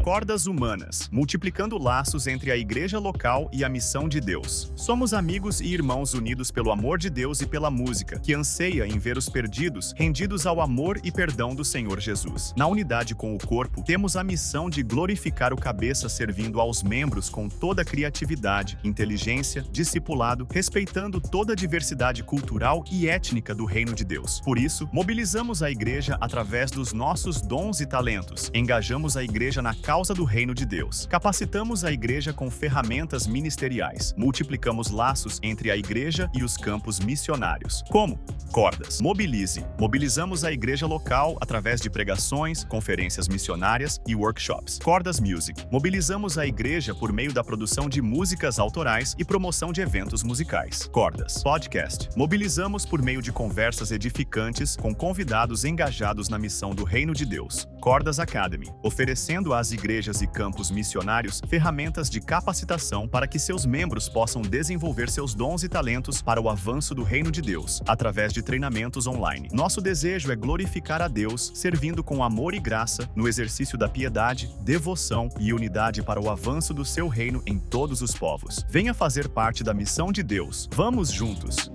Cordas Humanas, multiplicando laços entre a igreja local e a missão de Deus. Somos amigos e irmãos unidos pelo amor de Deus e pela música, que anseia em ver os perdidos rendidos ao amor e perdão do Senhor Jesus. Na unidade com o corpo, temos a missão de glorificar o cabeça servindo aos membros com toda a criatividade, inteligência, discipulado, respeitando toda a diversidade cultural e étnica do reino de Deus. Por isso, mobilizamos a igreja através dos nossos dons e talentos. Engajamos a igreja na causa do reino de Deus. Capacitamos a igreja com ferramentas ministeriais. Multiplicamos laços entre a igreja e os campos missionários. Como? Cordas. Mobilize. Mobilizamos a igreja local através de pregações, conferências missionárias e workshops. Cordas Music. Mobilizamos a igreja por meio da produção de músicas autorais e promoção de eventos musicais. Cordas. Podcast. Mobilizamos por meio de conversas edificantes com convidados engajados na missão do reino de Deus. Cordas Academy. Oferecendo às igrejas e campos missionários ferramentas de capacitação para que seus membros possam desenvolver seus dons e talentos para o avanço do reino de Deus, através de treinamentos online. Nosso desejo é glorificar a Deus, servindo com amor e graça no exercício da piedade, devoção e unidade para o avanço do seu reino em todos os povos. Venha fazer parte da missão de Deus. Vamos juntos!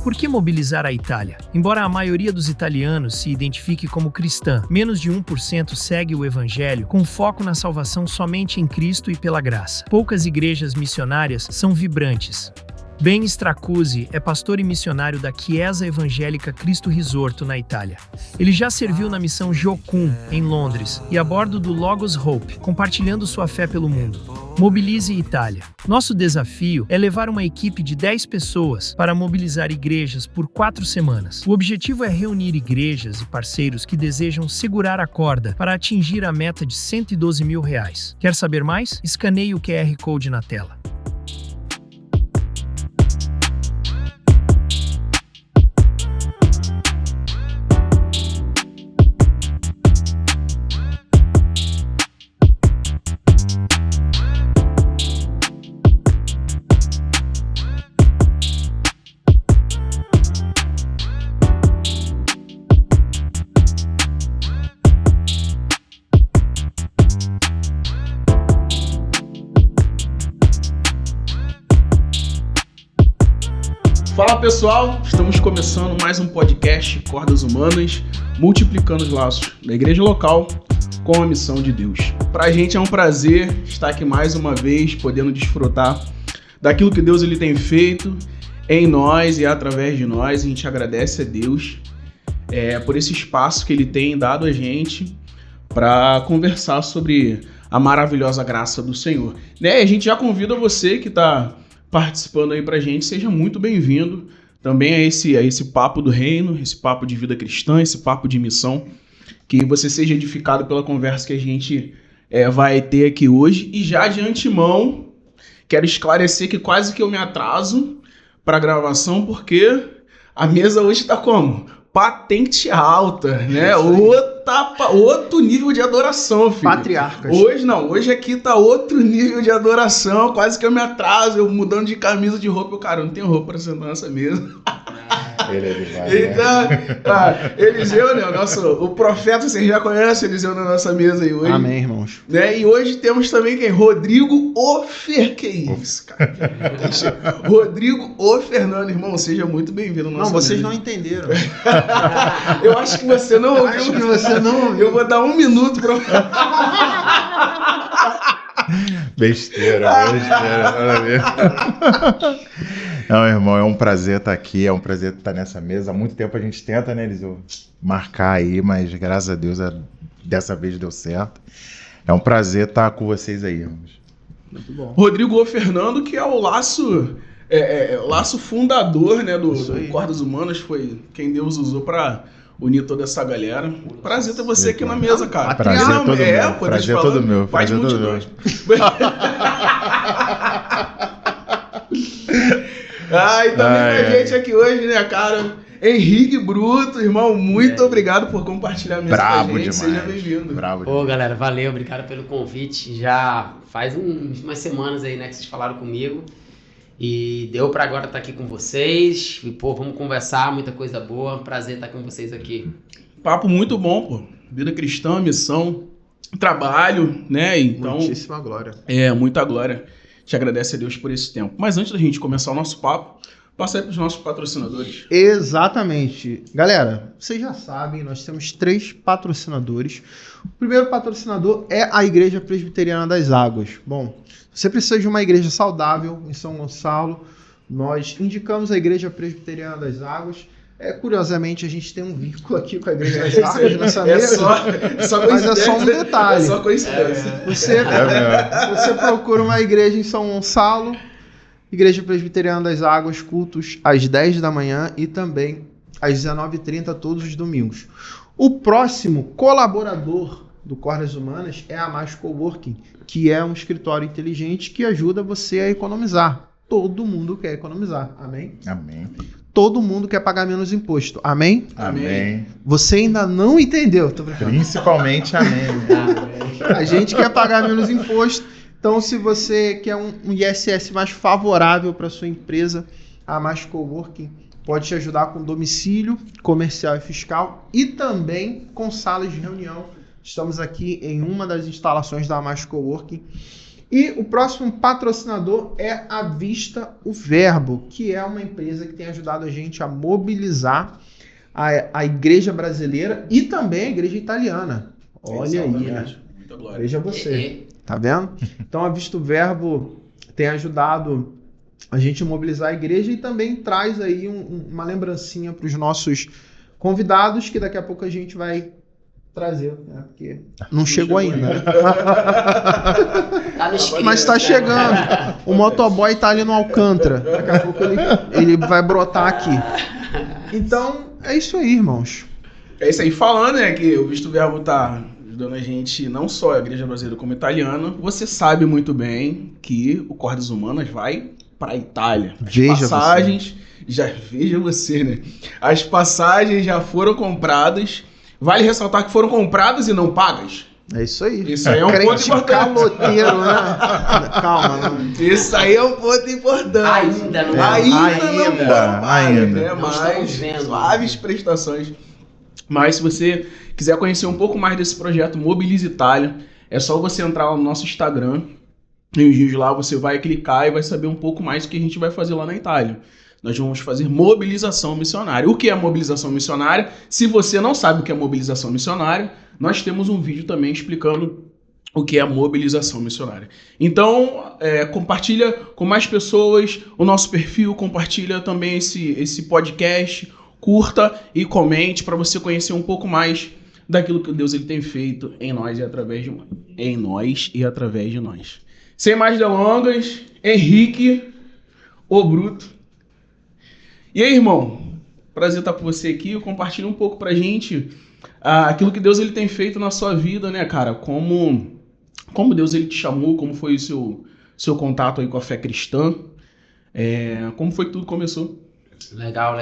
Por que mobilizar a Itália? Embora a maioria dos italianos se identifique como cristã, menos de 1% segue o Evangelho com foco na salvação somente em Cristo e pela graça. Poucas igrejas missionárias são vibrantes. Ben Stracuzzi é pastor e missionário da Chiesa Evangélica Cristo Risorto, na Itália. Ele já serviu na missão Jocum, em Londres, e a bordo do Logos Hope, compartilhando sua fé pelo mundo. Mobilize Itália. Nosso desafio é levar uma equipe de 10 pessoas para mobilizar igrejas por 4 semanas. O objetivo é reunir igrejas e parceiros que desejam segurar a corda para atingir a meta de R$112 mil. Quer saber mais? Escaneie o QR Code na tela. Fala pessoal, estamos começando mais um podcast Cordas Humanas, multiplicando os laços da igreja local com a missão de Deus. Pra gente é um prazer estar aqui mais uma vez, podendo desfrutar daquilo que Deus ele tem feito em nós e através de nós. A gente agradece a Deus por esse espaço que ele tem dado a gente para conversar sobre a maravilhosa graça do Senhor. E a gente já convida você que está participando aí pra gente, seja muito bem-vindo também a esse papo do reino, esse papo de vida cristã, esse papo de missão, que você seja edificado pela conversa que a gente vai ter aqui hoje. E já de antemão, quero esclarecer que quase que eu me atraso para a gravação, porque a mesa hoje tá como? Patente alta, né? Outro nível de adoração, filho. Patriarcas. Hoje aqui tá outro nível de adoração, quase que eu me atraso, eu mudando de camisa, de roupa, cara, eu não tenho roupa pra sentar nessa mesa. Ele é demais, então, Eliseu, né, o profeta, vocês já conhecem Eliseu na nossa mesa aí hoje. Amém, irmãos. Né? E hoje temos também quem? Rodrigo Ofer, que isso, cara? Rodrigo Ofernando, irmão, seja muito bem-vindo ao nosso. Não, vocês não entenderam. Eu acho que você não ouviu. Acho que você não ouviu. Eu vou dar 1 minuto pra... Besteira, nada a ver. Não, irmão, é um prazer estar aqui, é um prazer estar nessa mesa. Há muito tempo a gente tenta, né, Eliseu, marcar aí, mas graças a Deus dessa vez deu certo. É um prazer estar com vocês aí, irmãos. Muito bom. Rodrigo Fernando, que é o laço fundador, né, do Cordas Humanas, foi quem Deus usou para unir toda essa galera. Prazer ter você aqui na mesa, cara. Prazer todo meu. Prazer todo meu. Prazer todo meu. E também com a gente aqui hoje, né, cara? Henrique Bruto, irmão, muito obrigado por compartilhar a mesa com a gente. Demais. Seja bem-vindo. Bravo demais. Pô, galera, valeu, obrigado pelo convite. Já faz umas semanas aí, né, que vocês falaram comigo. E deu pra agora estar aqui com vocês. E, pô, vamos conversar, muita coisa boa. Prazer estar com vocês aqui. Papo muito bom, pô. Vida cristã, missão, trabalho, né? Então, muitíssima glória. Muita glória. Te agradece a Deus por esse tempo. Mas antes da gente começar o nosso papo, passa aí pros nossos patrocinadores. Exatamente. Galera, vocês já sabem, nós temos 3 patrocinadores. O primeiro patrocinador é a Igreja Presbiteriana das Águas. Bom, você precisa de uma igreja saudável em São Gonçalo. Nós indicamos a Igreja Presbiteriana das Águas. Curiosamente, a gente tem um vínculo aqui com a Igreja das Águas nessa mesa. Mas é só um detalhe. É só coincidência. Você procura uma igreja em São Gonçalo, Igreja Presbiteriana das Águas, cultos às 10 da manhã e também às 19h30 todos os domingos. O próximo colaborador do Cordas Humanas é a Mais Coworking, que é um escritório inteligente que ajuda você a economizar. Todo mundo quer economizar, amém? Amém. Todo mundo quer pagar menos imposto, amém? Amém. Você ainda não entendeu, tô brincando. Principalmente amém. A gente quer pagar menos imposto. Então, se você quer um ISS mais favorável para sua empresa, a Mais Coworking pode te ajudar com domicílio comercial e fiscal e também com salas de reunião. Estamos aqui em uma das instalações da Mais Coworking. E o próximo patrocinador é a Vista o Verbo, que é uma empresa que tem ajudado a gente a mobilizar a igreja brasileira e também a igreja italiana. Olha aí, né? Muita glória. Veja você. Tá vendo? Então a Vista o Verbo tem ajudado a gente a mobilizar a igreja e também traz aí uma lembrancinha para os nossos convidados que daqui a pouco a gente vai trazer, né? Porque não chegou ainda. Tá no script, Mas tá chegando. O motoboy tá ali no Alcântara. Daqui a pouco ele vai brotar aqui. Então, é isso aí, irmãos. É isso aí. Falando, né, que o Visto Verbo tá ajudando a gente, não só a igreja brasileira como a italiana, você sabe muito bem que o Cordas Humanas vai pra Itália. Veja passagens, veja você, né? As passagens já foram compradas. Vale ressaltar que foram compradas e não pagas. É isso aí. Isso aí é um ponto importante. Caloteiro, né? Calma. Isso aí é um ponto importante. Ainda não. Ainda. Não estamos vendo. Suaves prestações. Mas se você quiser conhecer um pouco mais desse projeto Mobilize Itália, é só você entrar lá no nosso Instagram. Em os vídeos lá você vai clicar e vai saber um pouco mais do que a gente vai fazer lá na Itália. Nós vamos fazer mobilização missionária. O que é mobilização missionária? Se você não sabe o que é mobilização missionária, nós temos um vídeo também explicando o que é mobilização missionária. Então, compartilha com mais pessoas o nosso perfil, compartilha também esse podcast, curta e comente para você conhecer um pouco mais daquilo que Deus ele tem feito em nós e através de nós. Sem mais delongas, Henrique, o Bruto. E aí, irmão? Prazer estar com você aqui. Compartilha um pouco pra gente aquilo que Deus ele tem feito na sua vida, né, cara? Como Deus ele te chamou, como foi o seu contato aí com a fé cristã. Como foi que tudo começou? Legal.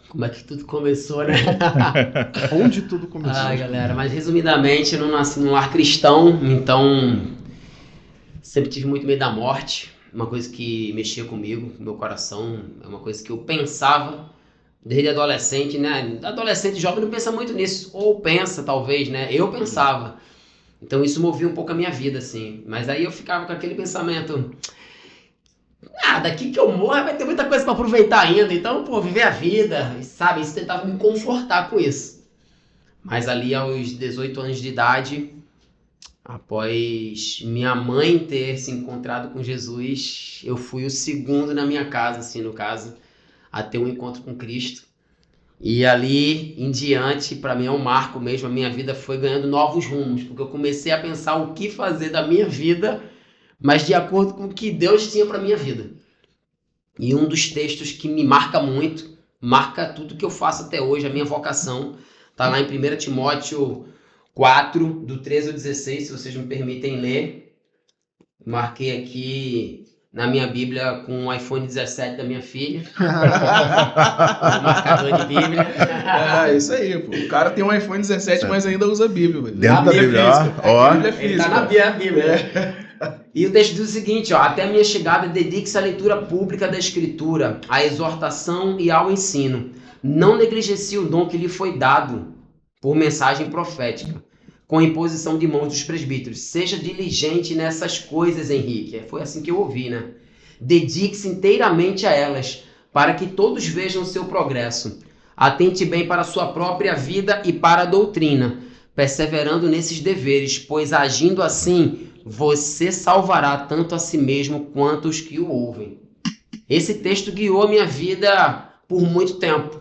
Como é que tudo começou, né? Onde tudo começou? Galera, mas resumidamente, eu não nasci num lar cristão, então sempre tive muito medo da morte. Uma coisa que mexia comigo, com meu coração, é uma coisa que eu pensava desde adolescente, né? Adolescente jovem não pensa muito nisso, ou pensa talvez, né? Eu pensava. Então isso movia um pouco a minha vida, assim. Mas aí eu ficava com aquele pensamento, daqui que eu morro vai ter muita coisa pra aproveitar ainda, então, viver a vida, sabe? Isso tentava me confortar com isso. Mas ali aos 18 anos de idade, após minha mãe ter se encontrado com Jesus, eu fui o segundo na minha casa, assim, no caso, a ter um encontro com Cristo. E ali em diante, para mim é um marco mesmo, a minha vida foi ganhando novos rumos, porque eu comecei a pensar o que fazer da minha vida, mas de acordo com o que Deus tinha para minha vida. E um dos textos que me marca muito, marca tudo que eu faço até hoje, a minha vocação, tá lá em 1 Timóteo 4, do 13 ao 16, se vocês me permitem ler. Marquei aqui na minha Bíblia com o iPhone 17 da minha filha. Marcador de Bíblia. Isso aí, pô. O cara tem um iPhone 17, mas ainda usa a Bíblia. Dentro da Bíblia, ó. Ele tá na Bíblia. E o texto diz o seguinte, ó, até a minha chegada, dedique-se à leitura pública da Escritura, à exortação e ao ensino. Não negligencie o dom que lhe foi dado por mensagem profética, com a imposição de mãos dos presbíteros. Seja diligente nessas coisas, Henrique. Foi assim que eu ouvi, né? Dedique-se inteiramente a elas, para que todos vejam o seu progresso. Atente bem para a sua própria vida e para a doutrina, perseverando nesses deveres, pois agindo assim, você salvará tanto a si mesmo quanto os que o ouvem. Esse texto guiou a minha vida por muito tempo.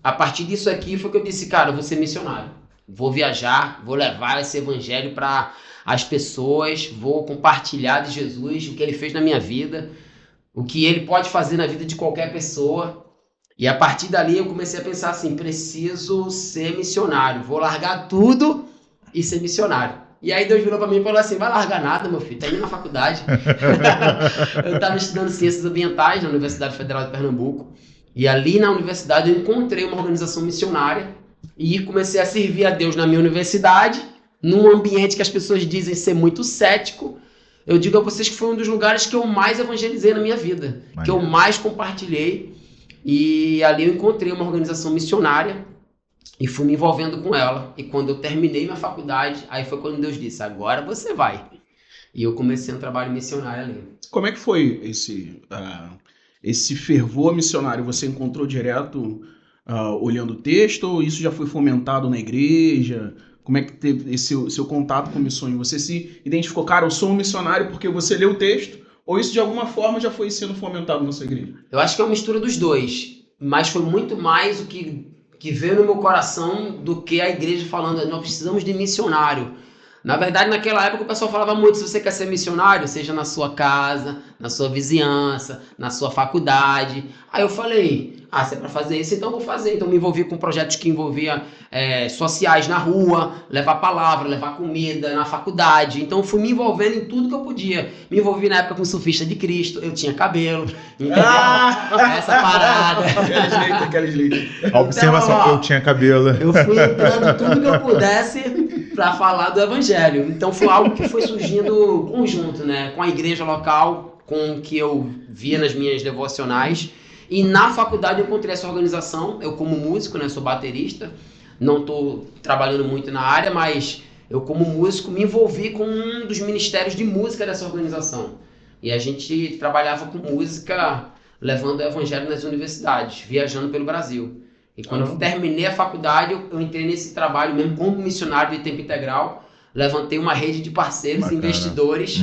A partir disso aqui foi que eu disse, cara, eu vou ser missionário. Vou viajar, vou levar esse evangelho para as pessoas, vou compartilhar de Jesus, o que ele fez na minha vida, o que ele pode fazer na vida de qualquer pessoa. E a partir dali eu comecei a pensar assim, preciso ser missionário, vou largar tudo e ser missionário. E aí Deus virou para mim e falou assim, vai largar nada, meu filho, termina a faculdade. Eu estava estudando Ciências Ambientais na Universidade Federal de Pernambuco, e ali na universidade eu encontrei uma organização missionária e comecei a servir a Deus na minha universidade, num ambiente que as pessoas dizem ser muito cético. Eu digo a vocês que foi um dos lugares que eu mais evangelizei na minha vida, que eu mais compartilhei. E ali eu encontrei uma organização missionária e fui me envolvendo com ela. E quando eu terminei minha faculdade, aí foi quando Deus disse, agora você vai. E eu comecei um trabalho missionário ali. Como é que foi esse fervor missionário? Você encontrou direto olhando o texto ou isso já foi fomentado na igreja? Como é que teve esse seu contato com missões? Você se identificou, cara, eu sou um missionário porque você leu o texto? Ou isso de alguma forma já foi sendo fomentado na sua igreja? Eu acho que é uma mistura dos dois. Mas foi muito mais o que veio no meu coração do que a igreja falando, nós precisamos de missionário. Na verdade, naquela época o pessoal falava muito, se você quer ser missionário, seja na sua casa, na sua vizinhança, na sua faculdade. Aí eu falei, se é para fazer isso, então eu vou fazer. Então me envolvi com projetos que envolviam sociais na rua, levar palavra, levar comida na faculdade. Então fui me envolvendo em tudo que eu podia. Me envolvi na época com Surfista de Cristo, eu tinha cabelo. Essa parada. Aqueles leitos. A observação, então, eu tinha cabelo. Eu fui entrando tudo que eu pudesse para falar do evangelho. Então foi algo que foi surgindo conjunto, né? Com a igreja local, com o que eu via nas minhas devocionais. E na faculdade eu encontrei essa organização. Eu como músico, né? Sou baterista. Não estou trabalhando muito na área, mas eu como músico me envolvi com um dos ministérios de música dessa organização. E a gente trabalhava com música, levando o evangelho nas universidades, viajando pelo Brasil. E quando eu terminei a faculdade, eu entrei nesse trabalho mesmo como missionário de tempo integral. Levantei uma rede de parceiros, investidores,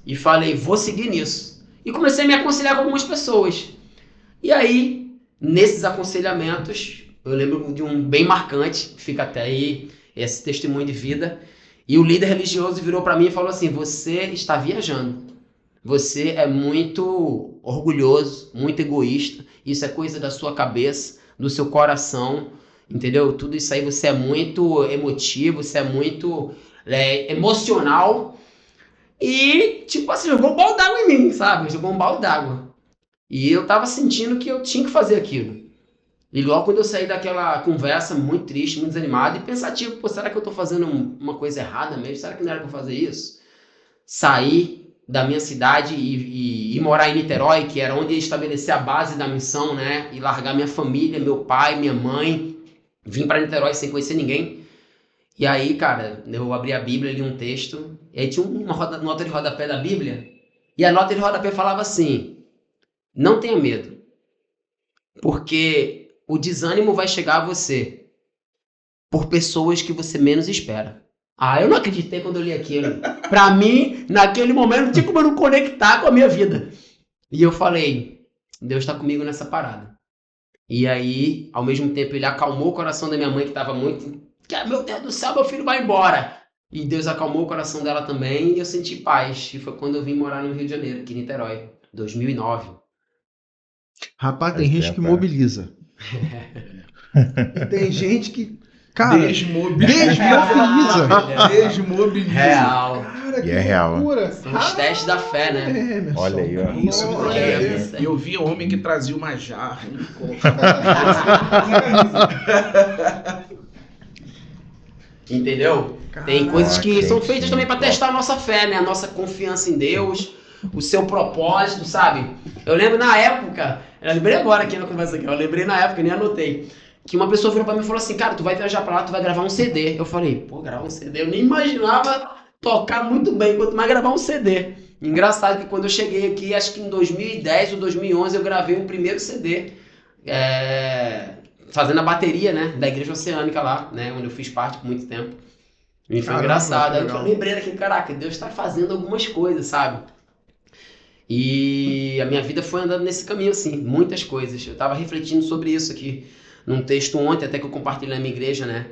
e falei, vou seguir nisso. E comecei a me aconselhar com algumas pessoas. E aí, nesses aconselhamentos, eu lembro de um bem marcante, fica até aí, esse testemunho de vida. E o líder religioso virou para mim e falou assim, você está viajando. Você é muito orgulhoso, muito egoísta. Isso é coisa da sua cabeça, do seu coração, entendeu? Tudo isso aí, você é muito emotivo, você é muito emocional. E, tipo assim, jogou um balde d'água em mim, sabe? Jogou um balde d'água. E eu tava sentindo que eu tinha que fazer aquilo. E logo quando eu saí daquela conversa muito triste, muito desanimado e pensativo, pô, será que eu tô fazendo uma coisa errada mesmo? Será que não era pra fazer isso? Saí da minha cidade e morar em Niterói, que era onde ia estabelecer a base da missão, né? E largar minha família, meu pai, minha mãe. Vim pra Niterói sem conhecer ninguém. E aí, cara, eu abri a Bíblia, li um texto, e aí tinha uma nota de rodapé da Bíblia, e a nota de rodapé falava assim, não tenha medo, porque o desânimo vai chegar a você por pessoas que você menos espera. Eu não acreditei quando eu li aquilo. Pra mim, naquele momento, não tinha como eu não conectar com a minha vida. E eu falei, Deus tá comigo nessa parada. E aí, ao mesmo tempo, ele acalmou o coração da minha mãe, que tava muito... Meu Deus do céu, meu filho vai embora. E Deus acalmou o coração dela também, e eu senti paz. E foi quando eu vim morar no Rio de Janeiro, aqui em Niterói, 2009. Rapaz, tem gente que mobiliza. E tem gente que, cara, desmobiliza. Real. Cara, E é real. loucura. São os testes da fé, né? Olha aí, ó. Isso, É. E eu via homem que trazia uma jarra. Entendeu? Tem coisas que são feitas também para testar a nossa fé, né? A nossa confiança em Deus, o seu propósito, sabe? Eu lembro na época, eu lembrei agora aqui na conversa aqui, eu lembrei na época, nem anotei, que uma pessoa virou pra mim e falou assim, cara, tu vai viajar pra lá, tu vai gravar um CD. Eu falei, pô, gravar um CD? Eu nem imaginava tocar muito bem, quanto mais gravar um CD. Engraçado que quando eu cheguei aqui, acho que em 2010 ou 2011, eu gravei o primeiro CD, fazendo a bateria, né, da Igreja Oceânica lá, né, onde eu fiz parte por muito tempo. E foi engraçado. Aí eu lembrei daquele, caraca, Deus tá fazendo algumas coisas, sabe? E a minha vida foi andando nesse caminho, assim, muitas coisas. Eu tava refletindo sobre isso aqui, num texto ontem, até que eu compartilhei na minha igreja, né?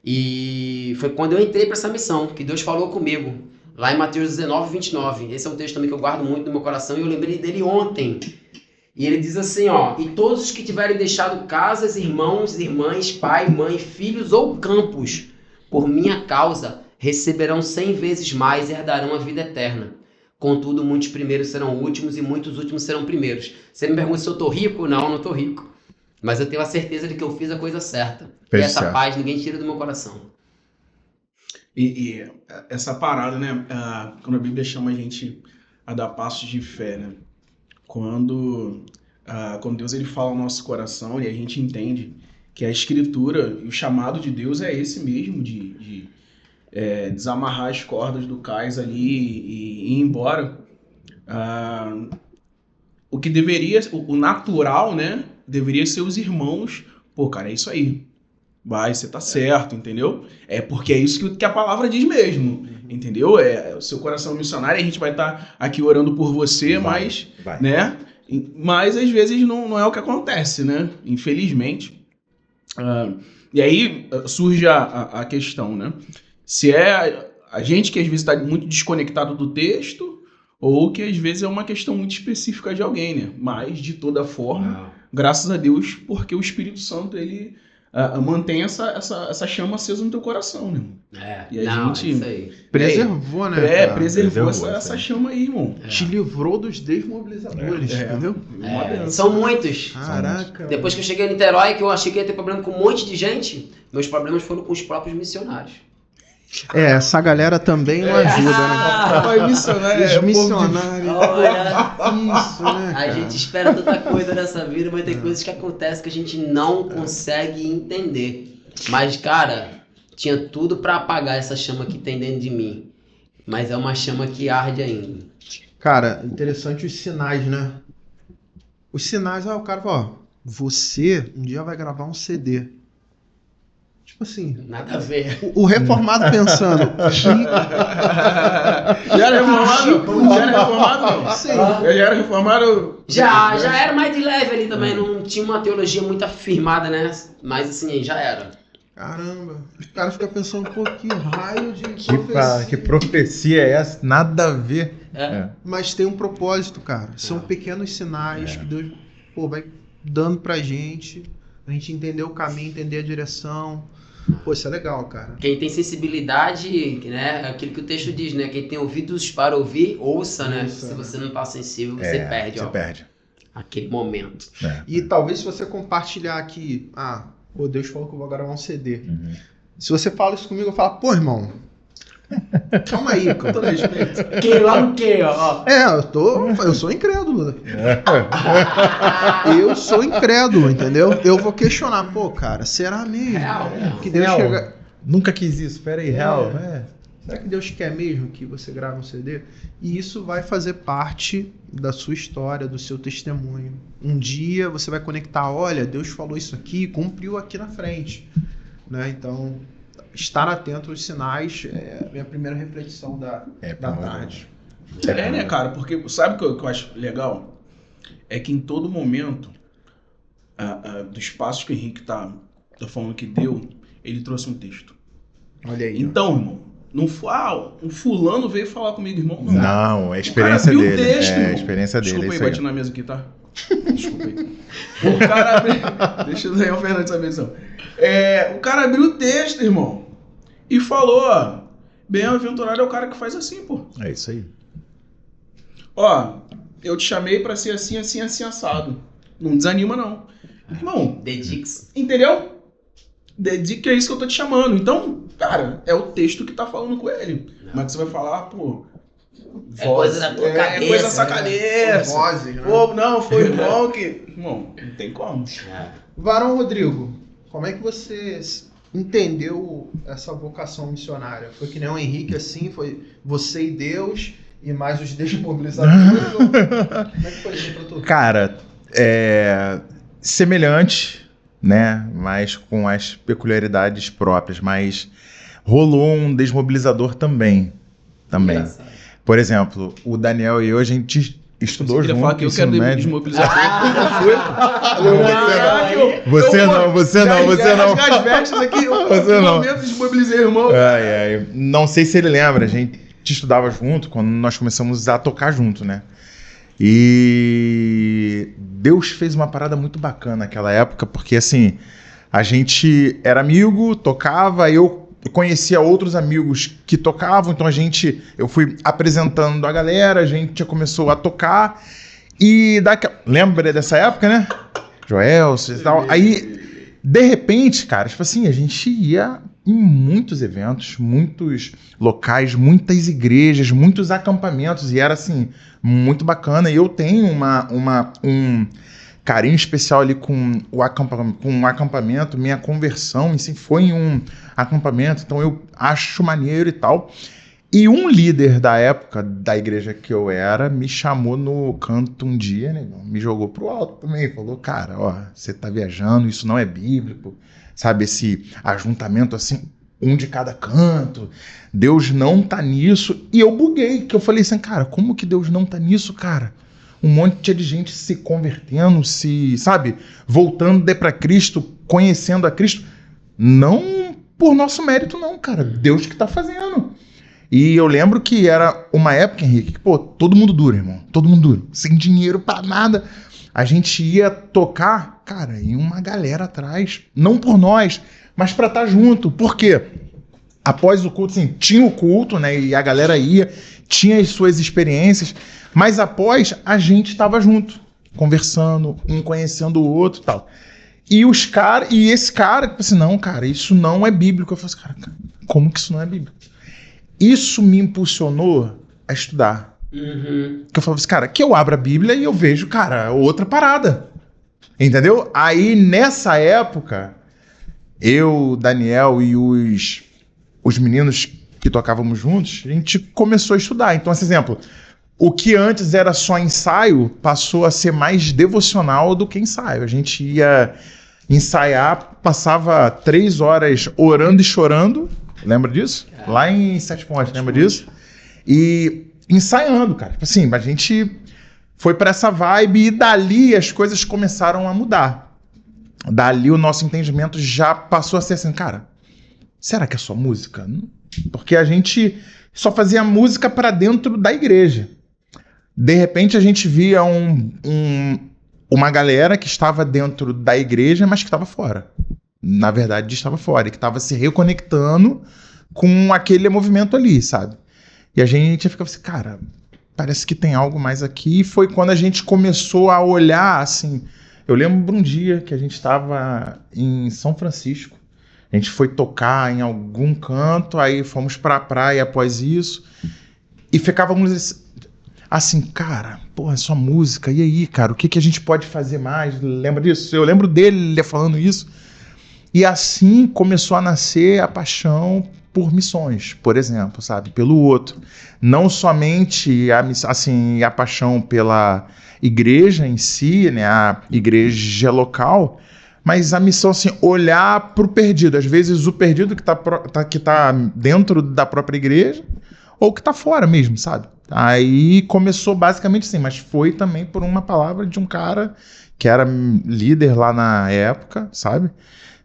E foi quando eu entrei para essa missão, que Deus falou comigo, lá em Mateus 19, 29. Esse é um texto também que eu guardo muito no meu coração, e eu lembrei dele ontem. E ele diz assim, ó, e todos os que tiverem deixado casas, irmãos, irmãs, pai, mãe, filhos ou campos, por minha causa, receberão 100 vezes mais e herdarão a vida eterna. Contudo, muitos primeiros serão últimos e muitos últimos serão primeiros. Você me pergunta se eu tô rico? Não, não tô rico. Mas eu tenho a certeza de que eu fiz a coisa certa. E essa paz ninguém tira do meu coração. E essa parada, né? Quando a Bíblia chama a gente a dar passos de fé, né? Quando Deus ele fala ao nosso coração e a gente entende que a Escritura e o chamado de Deus é esse mesmo, de desamarrar as cordas do cais ali e ir embora. O que deveria, o natural, né? Deveria ser os irmãos. Pô, cara, é isso aí. Vai, você tá certo, entendeu? É porque é isso que a palavra diz mesmo, entendeu? O seu coração missionário, a gente vai estar aqui orando por você, mas, né? Mas às vezes não é o que acontece, né? Infelizmente. E aí surge a questão, né? Se é a gente que às vezes está muito desconectado do texto, ou que às vezes é uma questão muito específica de alguém, né? Mas, de toda forma, graças a Deus, porque o Espírito Santo, ele mantém essa chama acesa no teu coração, né? E a gente isso aí. Preservou, né? Preservou essa chama aí, irmão. Te livrou dos desmobilizadores, entendeu? São muitos. Caraca. Depois que eu cheguei em Niterói, que eu achei que ia ter problema com um monte de gente, meus problemas foram com os próprios missionários. Essa galera também não ajuda, né? Vai missionário, Os missionários. Olha, Isso, né? a gente espera tanta coisa nessa vida, mas tem coisas que acontecem que a gente não consegue entender. Mas, cara, tinha tudo pra apagar essa chama que tem dentro de mim. Mas é uma chama que arde ainda. Cara, interessante os sinais, né? Os sinais, o cara fala, ó, você um dia vai gravar um CD. Tipo assim... Nada a ver. O reformado pensando... Já era reformado? Já era reformado, não? Sim. Já era reformado? Já era mais de leve ali também, não tinha uma teologia muito afirmada, né? Mas assim, já era. Caramba. O cara fica pensando, pô, que raio de Que profecia é essa? Nada a ver. Mas tem um propósito, cara. São pequenos sinais que Deus vai dando pra gente. A gente entender o caminho, entender a direção. Pô, isso é legal, cara. Quem tem sensibilidade, né? É aquilo que o texto diz, né? Quem tem ouvidos para ouvir, ouça, né? Se você não tá sensível, você perde, Você perde. aquele momento. E talvez se você compartilhar aqui, pô, Deus falou que eu vou gravar um CD. Se você fala isso comigo, eu falo, pô, irmão, calma aí, com todo respeito. Que lá o quê, ó? Eu sou incrédulo. Eu sou incrédulo, entendeu? Eu vou questionar, pô, cara, será mesmo? Que Deus chega... Nunca quis isso, peraí, real. Será que Deus quer mesmo que você grave um CD? E isso vai fazer parte da sua história, do seu testemunho. Um dia você vai conectar, olha, Deus falou isso aqui, cumpriu aqui na frente. Né? Então, estar atento aos sinais é a minha primeira reflexão da tarde. Né, cara? Porque sabe o que eu acho legal? É que em todo momento, dos passos que o Henrique tá falando que deu, ele trouxe um texto. Olha aí. Então, irmão, não foi, um fulano veio falar comigo, irmão. Não, é a experiência dele. Texto, a experiência dele. Desculpa aí, bati na mesa aqui, tá? Desculpa aí. O cara abriu... Deixa eu dar o Fernando saber isso. O cara abriu o texto, irmão, e falou, bem-aventurado é o cara que faz assim, pô. É isso aí. Ó, eu te chamei pra ser assim, assim, assim, assado. Não desanima, não. Irmão, Dedique-se. entendeu? dedique a isso que eu tô te chamando. Então, cara, é o texto que tá falando com ele. Como é que você vai falar, pô... É coisa da tua cabeça. É coisa da sua cabeça. Vozes, né? Pô, não, foi o irmão que... Irmão, não tem como. Varão Rodrigo, como é que você entendeu essa vocação missionária? Foi que nem o Henrique, assim, foi você e Deus e mais os desmobilizadores? Como é que foi isso pra tu? Cara, semelhante, né? Mas com as peculiaridades próprias. Mas rolou um desmobilizador também. Engraçado. Por exemplo, o Daniel e eu, a gente estudou junto. Falar que eu ensino quero médio. desmobilizar. Você não. Rasgar as vestes aqui. Você não. Momento desmobilizei, irmão. Não sei se ele lembra, a gente estudava junto quando nós começamos a tocar junto, né? E Deus fez uma parada muito bacana naquela época, porque assim, a gente era amigo, tocava, eu conhecia outros amigos que tocavam, então eu fui apresentando a galera, a gente começou a tocar, e lembra dessa época, né? Joel, e tal. Aí, de repente, cara, tipo assim, a gente ia em muitos eventos, muitos locais, muitas igrejas, muitos acampamentos, e era assim, muito bacana, e eu tenho um carinho especial ali com o acampamento, minha conversão, assim, foi em um acampamento, então eu acho maneiro e tal. E um líder da época da igreja que eu era me chamou no canto um dia, né, me jogou pro alto também, falou, cara, ó, você tá viajando, isso não é bíblico, sabe, esse ajuntamento assim, um de cada canto, Deus não tá nisso. E eu buguei, que eu falei assim, cara, como que Deus não tá nisso, cara? Um monte de gente se convertendo, sabe, voltando para Cristo, conhecendo a Cristo. Não por nosso mérito, não, cara. Deus que tá fazendo. E eu lembro que era uma época, Henrique, que, pô, todo mundo duro, irmão. Todo mundo duro. Sem dinheiro pra nada. A gente ia tocar, cara, e uma galera atrás. Não por nós, mas pra estar junto. Por quê? Após o culto, assim, tinha o culto, né, e a galera ia, tinha as suas experiências, mas após a gente estava junto, conversando, um conhecendo o outro e tal. E esse cara, tipo assim, não, cara, isso não é bíblico. Eu falei assim, cara, como que isso não é bíblico? Isso me impulsionou a estudar. Uhum. Que eu falava assim, cara, que eu abro a Bíblia e eu vejo, cara, outra parada. Entendeu? Aí, nessa época, eu, Daniel e os meninos que tocávamos juntos, a gente começou a estudar. Então, esse exemplo, o que antes era só ensaio, passou a ser mais devocional do que ensaio. A gente ia ensaiar, passava 3 horas orando e chorando, lembra disso? Lá em Sete Pontes, lembra disso? E ensaiando, cara. Assim, a gente foi para essa vibe e dali as coisas começaram a mudar. Dali o nosso entendimento já passou a ser assim, cara, será que é só música? Porque a gente só fazia música para dentro da igreja. De repente a gente via uma galera que estava dentro da igreja, mas que estava fora. Na verdade, estava fora, e que estava se reconectando com aquele movimento ali, sabe? E a gente ficava assim, cara, parece que tem algo mais aqui. E foi quando a gente começou a olhar, assim... Eu lembro um dia que a gente estava em São Francisco. A gente foi tocar em algum canto, aí fomos pra praia após isso. E ficávamos assim, cara, porra, é só música. E aí, cara, o que a gente pode fazer mais? Lembra disso? Eu lembro dele falando isso. E assim começou a nascer a paixão por missões, por exemplo, sabe? Pelo outro. Não somente a paixão pela igreja em si, né? A igreja local, mas a missão, assim, olhar para o perdido. Às vezes o perdido que tá dentro da própria igreja ou que está fora mesmo, sabe? Aí começou basicamente assim, mas foi também por uma palavra de um cara que era líder lá na época, sabe?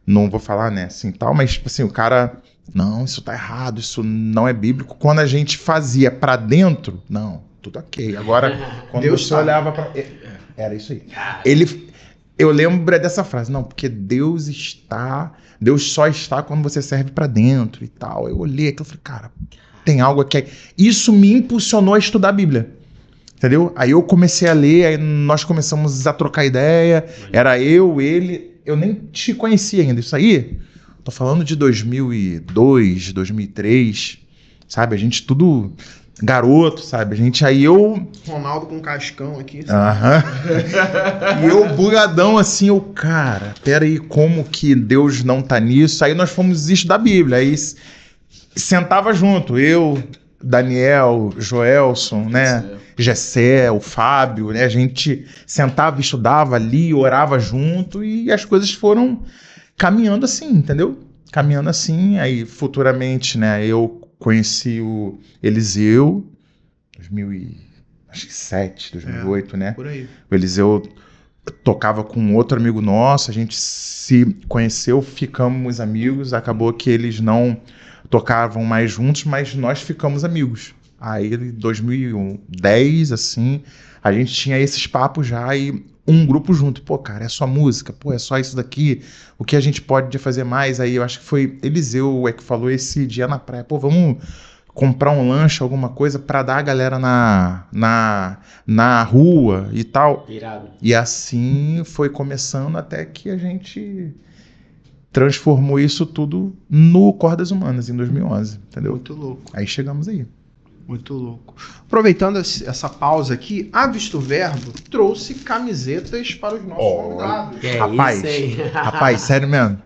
Não vou falar, né, assim, tal, mas tipo assim, o cara, não, isso tá errado, isso não é bíblico. Quando a gente fazia pra dentro, não, tudo ok. Agora, quando Deus você olhava pra... Era isso aí. Eu lembro dessa frase, não, porque Deus só está quando você serve pra dentro e tal. Eu olhei aquilo e falei, cara, tem algo aqui. Isso me impulsionou a estudar a Bíblia. Entendeu? Aí eu comecei a ler, aí nós começamos a trocar ideia. Era eu, ele... Eu nem te conhecia ainda. Isso aí, tô falando de 2002, 2003, sabe? A gente tudo garoto, sabe? Ronaldo com cascão aqui. Aham. E eu bugadão assim, cara, peraí, como que Deus não tá nisso? Aí nós fomos estudar a Bíblia, aí sentava junto, eu, Daniel, Joelson, né? Gessé, o Fábio, né? A gente sentava, estudava ali, orava junto e as coisas foram caminhando assim, entendeu? Caminhando assim, aí futuramente, né? Eu conheci o Eliseu, 2007, 2008, né? Por aí. O Eliseu tocava com outro amigo nosso, a gente se conheceu, ficamos amigos, acabou que eles não tocavam mais juntos, mas nós ficamos amigos. Aí, em 2010, assim, a gente tinha esses papos já e um grupo junto. Pô, cara, é só música, pô, é só isso daqui, o que a gente pode fazer mais? Aí eu acho que foi Eliseu que falou esse dia na praia, pô, vamos comprar um lanche, alguma coisa pra dar a galera na rua e tal. Irado. E assim foi começando até que a gente transformou isso tudo no Cordas Humanas, em 2011, entendeu? Muito louco. Aí chegamos aí. Muito louco. Aproveitando essa pausa aqui, a Visto Verbo trouxe camisetas para os nossos convidados. Que é Rapaz, isso, hein? rapaz, sério mesmo.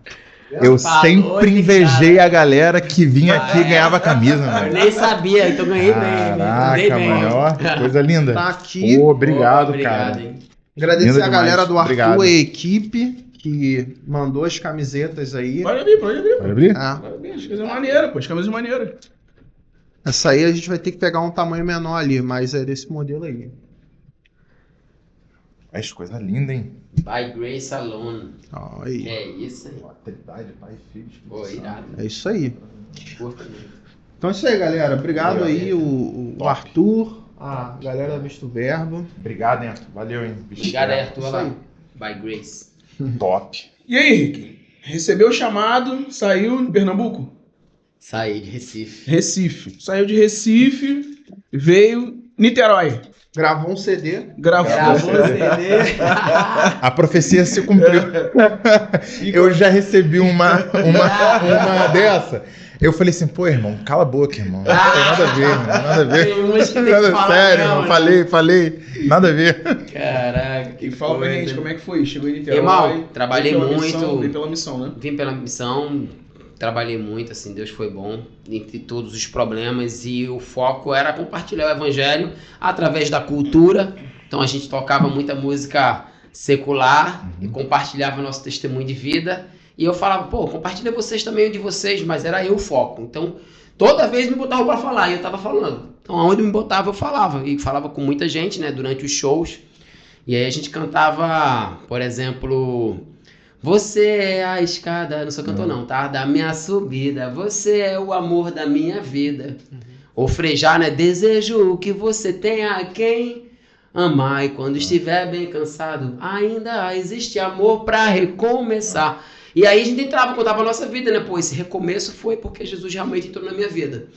Eu Falou, sempre hein, invejei cara? a galera que vinha aqui e ganhava camisa, Eu mano. nem sabia, então ganhei bem. Ganhei Caraca, bem. mano, ó, coisa linda. Tá aqui. Ô, obrigado, Obrigado, cara. hein? Agradecer Lindo a galera demais. do Arthur Obrigado. e a equipe que mandou as camisetas aí. Pode abrir. Pode abrir? Ah, Pode abrir. As coisas maneiras, pô. As camisas maneiras. essa aí a gente vai ter que pegar um tamanho menor ali, mas é desse modelo aí. As coisa linda, hein? By Grace Alone. Aí. É isso, hein? Trindade, Pai, Filho, Espírito Pô, Santo. irado. É isso aí. Curta muito. Então é isso aí, galera. Obrigado aí, o Top. Arthur, a galera da Visto Verbo. Obrigado, hein, Arthur. Valeu, hein? bicho. Obrigado, Arthur. Isso Olha aí. lá. By Grace. Top. E aí, Henrique? Recebeu o chamado, saiu de Pernambuco? Saí de Recife. Recife. Saiu de Recife, veio Niterói. Gravou um CD. Gravou. Gravou o CD. A profecia se cumpriu. Eu já recebi uma dessa. Eu falei assim, pô, irmão, cala a boca, irmão. Não tem nada a ver, irmão. Nada a ver. Tem umas que tem que Nada falar sério, não, irmão. né? Falei. Nada a ver. Caraca, que E fala pra coisa. gente como é que foi. Chegou em Niterói. Irmão, trabalhei veio pela muito. Missão, veio pela missão, né? Vim pela missão, trabalhei muito, assim, Deus foi bom entre todos os problemas e o foco era compartilhar o evangelho através da cultura. Então a gente tocava muita música secular e compartilhava nosso testemunho de vida. E eu falava, pô, compartilha vocês também o de vocês, mas era eu o foco. Então toda vez me botavam pra falar e eu tava falando. Então aonde me botava eu falava. E falava com muita gente, né, durante os shows. E aí a gente cantava, por exemplo... Você é a escada, não sou cantor não, tá? Da minha subida, você é o amor da minha vida. Ou frejar, né? Desejo que você tenha quem amar e quando estiver bem cansado, ainda existe amor pra recomeçar. E aí a gente entrava, contava a nossa vida, né? Pô, esse recomeço foi porque Jesus realmente entrou na minha vida.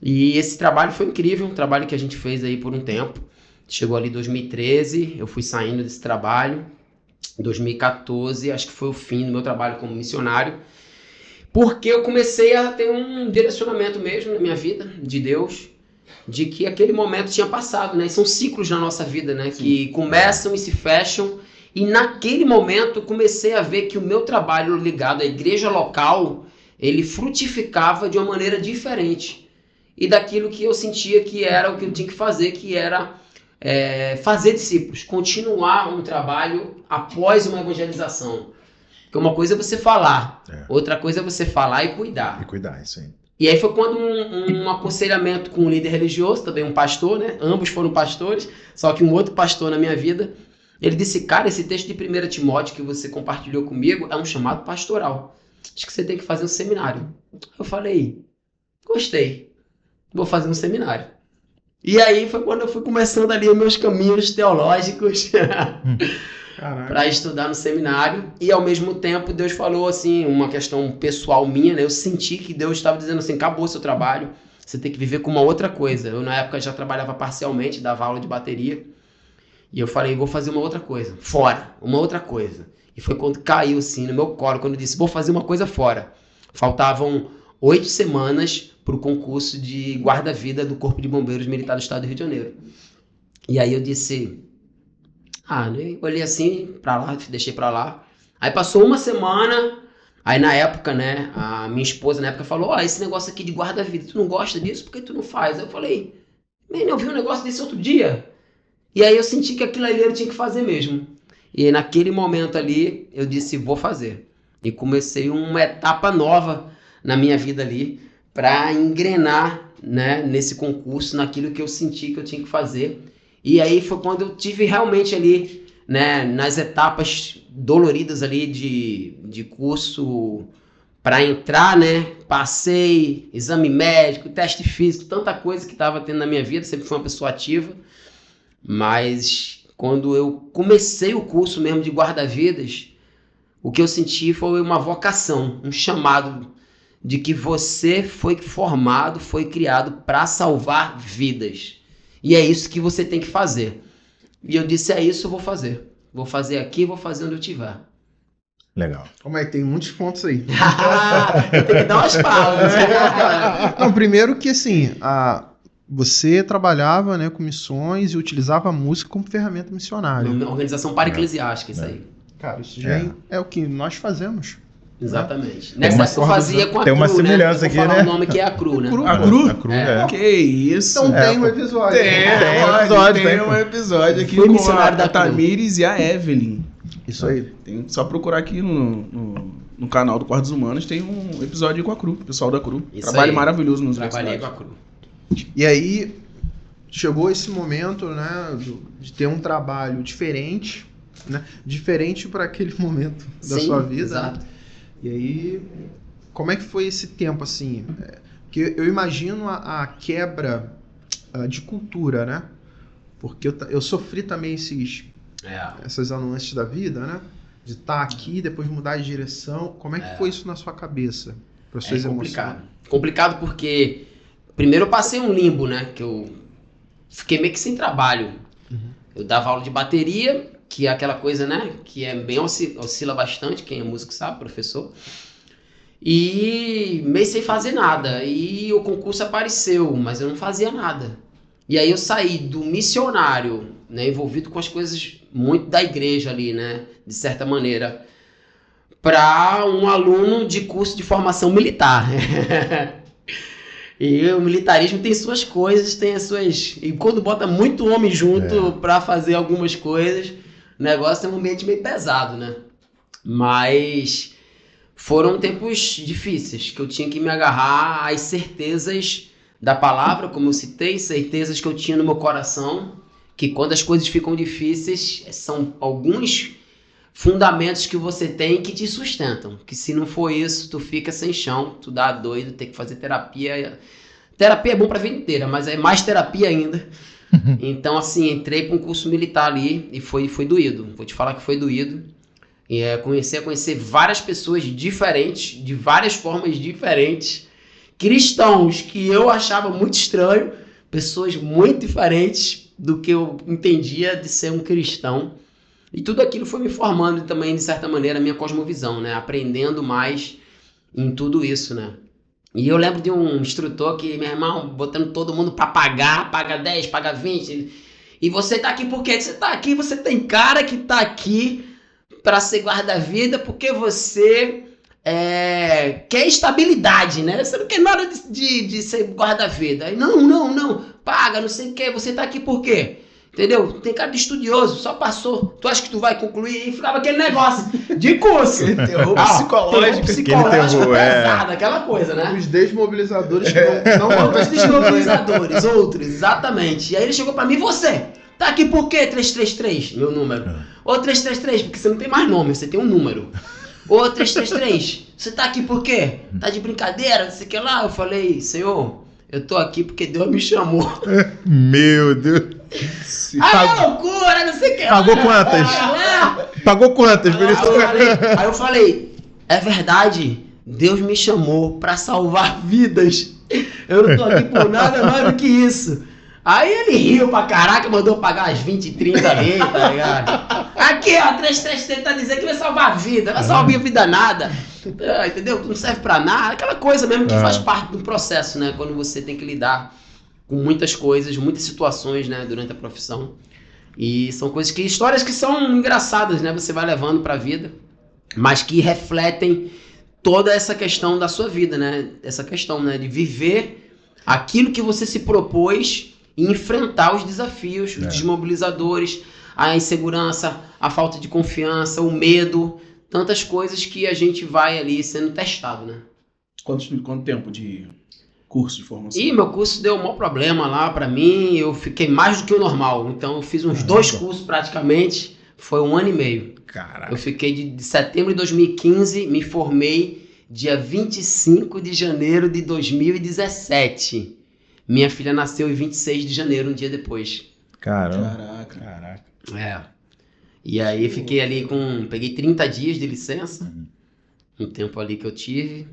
E esse trabalho foi incrível, um trabalho que a gente fez aí por um tempo. Chegou ali em 2013, eu fui saindo desse trabalho. Em 2014, acho que foi o fim do meu trabalho como missionário, porque eu comecei a ter um direcionamento mesmo na minha vida, de Deus, de que aquele momento tinha passado, né? E são ciclos na nossa vida, né? Que começam e se fecham, e naquele momento eu comecei a ver que o meu trabalho ligado à igreja local, ele frutificava de uma maneira diferente, e daquilo que eu sentia que era o que eu tinha que fazer, que era... fazer discípulos, continuar um trabalho após uma evangelização. Porque uma coisa é você falar, outra coisa é você falar e cuidar. E cuidar, isso aí. E aí foi quando um aconselhamento com um líder religioso, também um pastor, né? Ambos foram pastores, só que um outro pastor na minha vida, ele disse, cara, esse texto de 1 Timóteo que você compartilhou comigo é um chamado pastoral. Acho que você tem que fazer um seminário. Eu falei, gostei, vou fazer um seminário. E aí foi quando eu fui começando ali os meus caminhos teológicos para estudar no seminário. E ao mesmo tempo Deus falou assim, uma questão pessoal minha, né? Eu senti que Deus estava dizendo assim, acabou seu trabalho, você tem que viver com uma outra coisa. Eu na época já trabalhava parcialmente, dava aula de bateria. E eu falei, vou fazer uma outra coisa, fora, uma outra coisa. E foi quando caiu assim no meu colo, quando eu disse, vou fazer uma coisa fora. Faltavam 8 semanas para o concurso de guarda-vida do Corpo de Bombeiros Militar do Estado do Rio de Janeiro. E aí eu disse, eu olhei assim, pra lá, deixei pra lá. Aí passou uma semana, aí na época, né, a minha esposa na época falou, esse negócio aqui de guarda-vida, tu não gosta disso? Por que tu não faz? Aí eu falei, eu vi um negócio desse outro dia. E aí eu senti que aquilo ali eu tinha que fazer mesmo. E aí, naquele momento ali, eu disse, vou fazer. E comecei uma etapa nova na minha vida ali, pra engrenar, né, nesse concurso, naquilo que eu senti que eu tinha que fazer. E aí foi quando eu tive realmente ali, né, nas etapas doloridas ali de curso para entrar, né, passei, exame médico, teste físico, tanta coisa que estava tendo na minha vida, sempre fui uma pessoa ativa, mas quando eu comecei o curso mesmo de guarda-vidas, o que eu senti foi uma vocação, um chamado de que você foi formado, foi criado para salvar vidas. E é isso que você tem que fazer. E eu disse, é isso, eu vou fazer. Vou fazer aqui, vou fazer onde eu tiver. Legal. Calma aí, tem muitos pontos aí. Eu tenho que dar umas pausas. Não, primeiro que assim, você trabalhava, né, com missões e utilizava a música como ferramenta missionária. Uma organização para-eclesiástica, isso aí. Cara, isso já é o que nós fazemos. Exatamente. Nessa época eu fazia com a tem CRU, uma semelhança né? aqui, Eu vou falar né? o nome que é a CRU, né? A CRU? A CRU, é. Que isso. Então tem um episódio. Tem um episódio aqui Foi com missionário da a Tamires e a Evelyn. Isso aí. Tem só procurar aqui no canal do Quartos Humanos, tem um episódio com a CRU, o pessoal da CRU. Isso Trabalho aí. maravilhoso nos Trabalhei com a universidades. CRU. E aí chegou esse momento, né, de ter um trabalho diferente, né? Diferente para aquele momento da Sim, sua vida. exato. Né? E aí, como é que foi esse tempo, assim? Porque eu imagino a quebra de cultura, né? Porque eu sofri também essas anuâncias da vida, né? De estar aqui, depois mudar de direção. Como é que foi isso na sua cabeça? Para suas complicado. emoções? Complicado porque, primeiro eu passei um limbo, né? Que eu fiquei meio que sem trabalho. Eu dava aula de bateria, que é aquela coisa, né, que é bem oscila bastante, quem é músico sabe, professor, e meio sem fazer nada, e o concurso apareceu, mas eu não fazia nada, e aí eu saí do missionário, né, envolvido com as coisas muito da igreja ali, né, de certa maneira, para um aluno de curso de formação militar. E o militarismo tem suas coisas, tem as suas... E quando bota muito homem junto para fazer algumas coisas, o negócio é um ambiente meio pesado, né? Mas foram tempos difíceis, que eu tinha que me agarrar às certezas da palavra, como eu citei, certezas que eu tinha no meu coração, que quando as coisas ficam difíceis, são alguns fundamentos que você tem que te sustentam, que se não for isso, tu fica sem chão, tu dá doido, tem que fazer terapia. Terapia é bom pra vida inteira, mas é mais terapia ainda. Então, assim, entrei para um curso militar ali e foi doído. Vou te falar que foi doído. E comecei a conhecer várias pessoas diferentes, de várias formas diferentes. Cristãos que eu achava muito estranho, pessoas muito diferentes do que eu entendia de ser um cristão. E tudo aquilo foi me formando também, de certa maneira, a minha cosmovisão, né? Aprendendo mais em tudo isso, né? E eu lembro de um instrutor que, meu irmão, botando todo mundo para pagar, paga 10, paga 20. E você tá aqui por quê? Você tá aqui, você tem cara que tá aqui para ser guarda-vida porque você quer estabilidade, né? Você não quer nada de ser guarda-vida. Não, paga, não sei o quê. Você tá aqui por quê? Entendeu? Tem cara de estudioso, só passou. Tu acha que tu vai concluir? E ficava aquele negócio de curso. Terror psicológico. Psicológico pesado, aquela coisa, né? Os desmobilizadores que não Outros desmobilizadores, outros, exatamente. E aí ele chegou pra mim, você, tá aqui por quê? 333, meu número. Ou 333, porque você não tem mais nome, você tem um número. Ou 333, você tá aqui por quê? Tá de brincadeira, não sei o que lá. Eu falei, Senhor, eu tô aqui porque Deus me chamou. Meu Deus. É loucura, não sei o que. Pagou quantas? Pagou quantas? Aí eu falei, é verdade, Deus me chamou pra salvar vidas. Eu não tô aqui por nada mais do que isso. Aí ele riu pra caraca, mandou pagar as 20, 30 ali, tá ligado? Aqui, ó, 333 tá dizendo que vai salvar a vida, vai salvar minha vida nada. Entendeu? Não serve pra nada, aquela coisa mesmo que faz parte do processo, né? Quando você tem que lidar com muitas coisas, muitas situações, né, durante a profissão. E são coisas que, histórias que são engraçadas, né? Você vai levando pra vida, mas que refletem toda essa questão da sua vida, né? Essa questão, né, de viver aquilo que você se propôs e enfrentar os desafios, os desmobilizadores, a insegurança, a falta de confiança, o medo, tantas coisas que a gente vai ali sendo testado, né? Quanto tempo de curso de formação? E meu curso deu um maior problema lá pra mim, eu fiquei mais do que o normal, então eu fiz uns 2 cursos praticamente, foi 1 ano e meio. Caraca. Eu fiquei de setembro de 2015, me formei dia 25 de janeiro de 2017. Minha filha nasceu em 26 de janeiro, um dia depois. Caramba. Caraca. É. E aí fiquei ali peguei 30 dias de licença, um tempo ali que eu tive.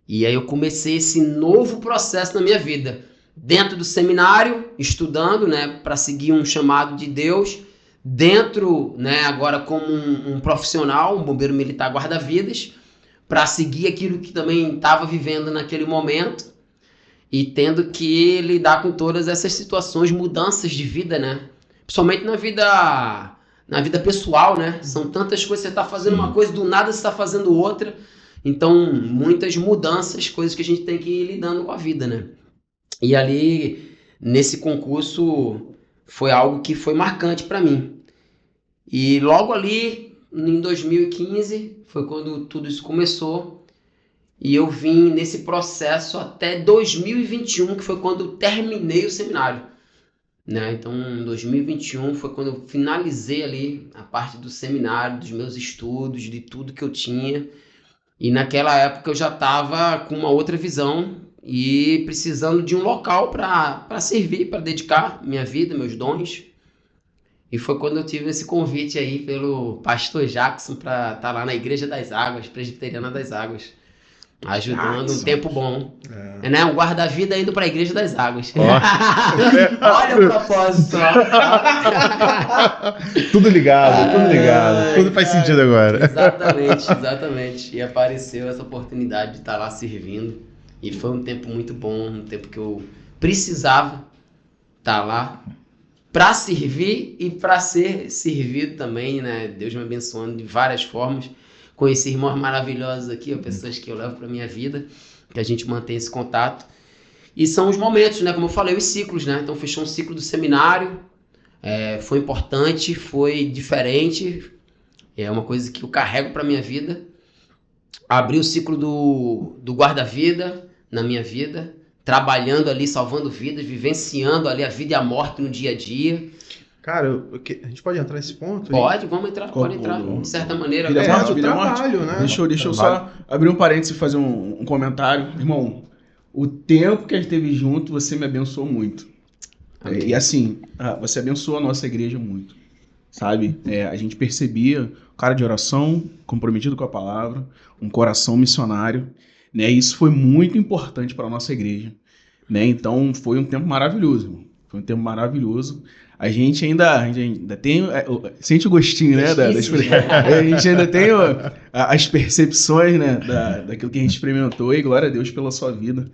E aí eu comecei esse novo processo na minha vida. Dentro do seminário, estudando, né, para seguir um chamado de Deus. Dentro, né, agora como um profissional, um bombeiro militar guarda-vidas, para seguir aquilo que também estava vivendo naquele momento. E tendo que lidar com todas essas situações, mudanças de vida, né? Principalmente na vida pessoal, né? São tantas coisas, você está fazendo uma coisa, do nada você está fazendo outra. Então, muitas mudanças, coisas que a gente tem que ir lidando com a vida, né? E ali, nesse concurso, foi algo que foi marcante para mim. E logo ali, em 2015, foi quando tudo isso começou. E eu vim nesse processo até 2021, que foi quando eu terminei o seminário, né? Então, em 2021 foi quando eu finalizei ali a parte do seminário, dos meus estudos, de tudo que eu tinha. E naquela época eu já estava com uma outra visão e precisando de um local para servir, para dedicar minha vida, meus dons. E foi quando eu tive esse convite aí pelo pastor Jackson para estar lá na Igreja das Águas, Presbiteriana das Águas. Ajudando um tempo bom. Né? Um guarda-vida indo para a Igreja das Águas. Olha o propósito. Tudo ligado. Tudo faz sentido agora. Exatamente. E apareceu essa oportunidade de estar lá servindo. E foi um tempo muito bom, um tempo que eu precisava estar lá para servir e para ser servido também, né? Deus me abençoando de várias formas. Conheci irmãos maravilhosos aqui, pessoas que eu levo para minha vida, que a gente mantém esse contato. E são os momentos, né? Como eu falei, os ciclos, né? Então fechou um ciclo do seminário, foi importante, foi diferente, é uma coisa que eu carrego para minha vida. Abri o ciclo do guarda-vida na minha vida, trabalhando ali, salvando vidas, vivenciando ali a vida e a morte no dia a dia. Cara, a gente pode entrar nesse ponto? Pode, vamos entrar, pode entrar. De certa maneira. Trabalho, né? Deixa eu só abrir um parênteses e fazer um comentário. Irmão, o tempo que a gente teve junto, você me abençoou muito. E assim, você abençoou a nossa igreja muito. Sabe? A gente percebia um cara de oração, comprometido com a palavra, um coração missionário, né? E isso foi muito importante para a nossa igreja, né? Então foi um tempo maravilhoso, irmão. Foi um tempo maravilhoso. A gente ainda tem... Sente o gostinho, né? A gente ainda tem as percepções, né? Daquilo que a gente experimentou. E glória a Deus pela sua vida.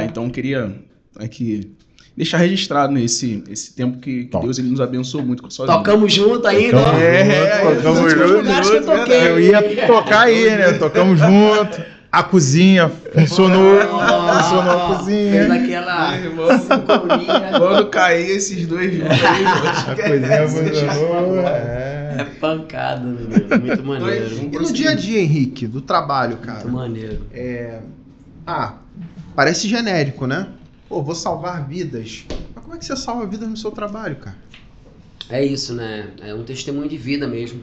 Então, queria aqui deixar registrado nesse tempo que Deus ele nos abençoou muito com a sua vida. Tocamos junto ainda. Tocamos junto. Eu ia tocar aí, né? Tocamos junto. A cozinha funcionou a cozinha. Fez aquela sincronia. Quando cair esses dois juntos, a cozinha funcionou. É pancada, meu. Muito maneiro. E no dia a dia, Henrique, do trabalho, cara? Muito maneiro. Parece genérico, né? Pô, vou salvar vidas. Mas como é que você salva vidas no seu trabalho, cara? É isso, né? É um testemunho de vida mesmo.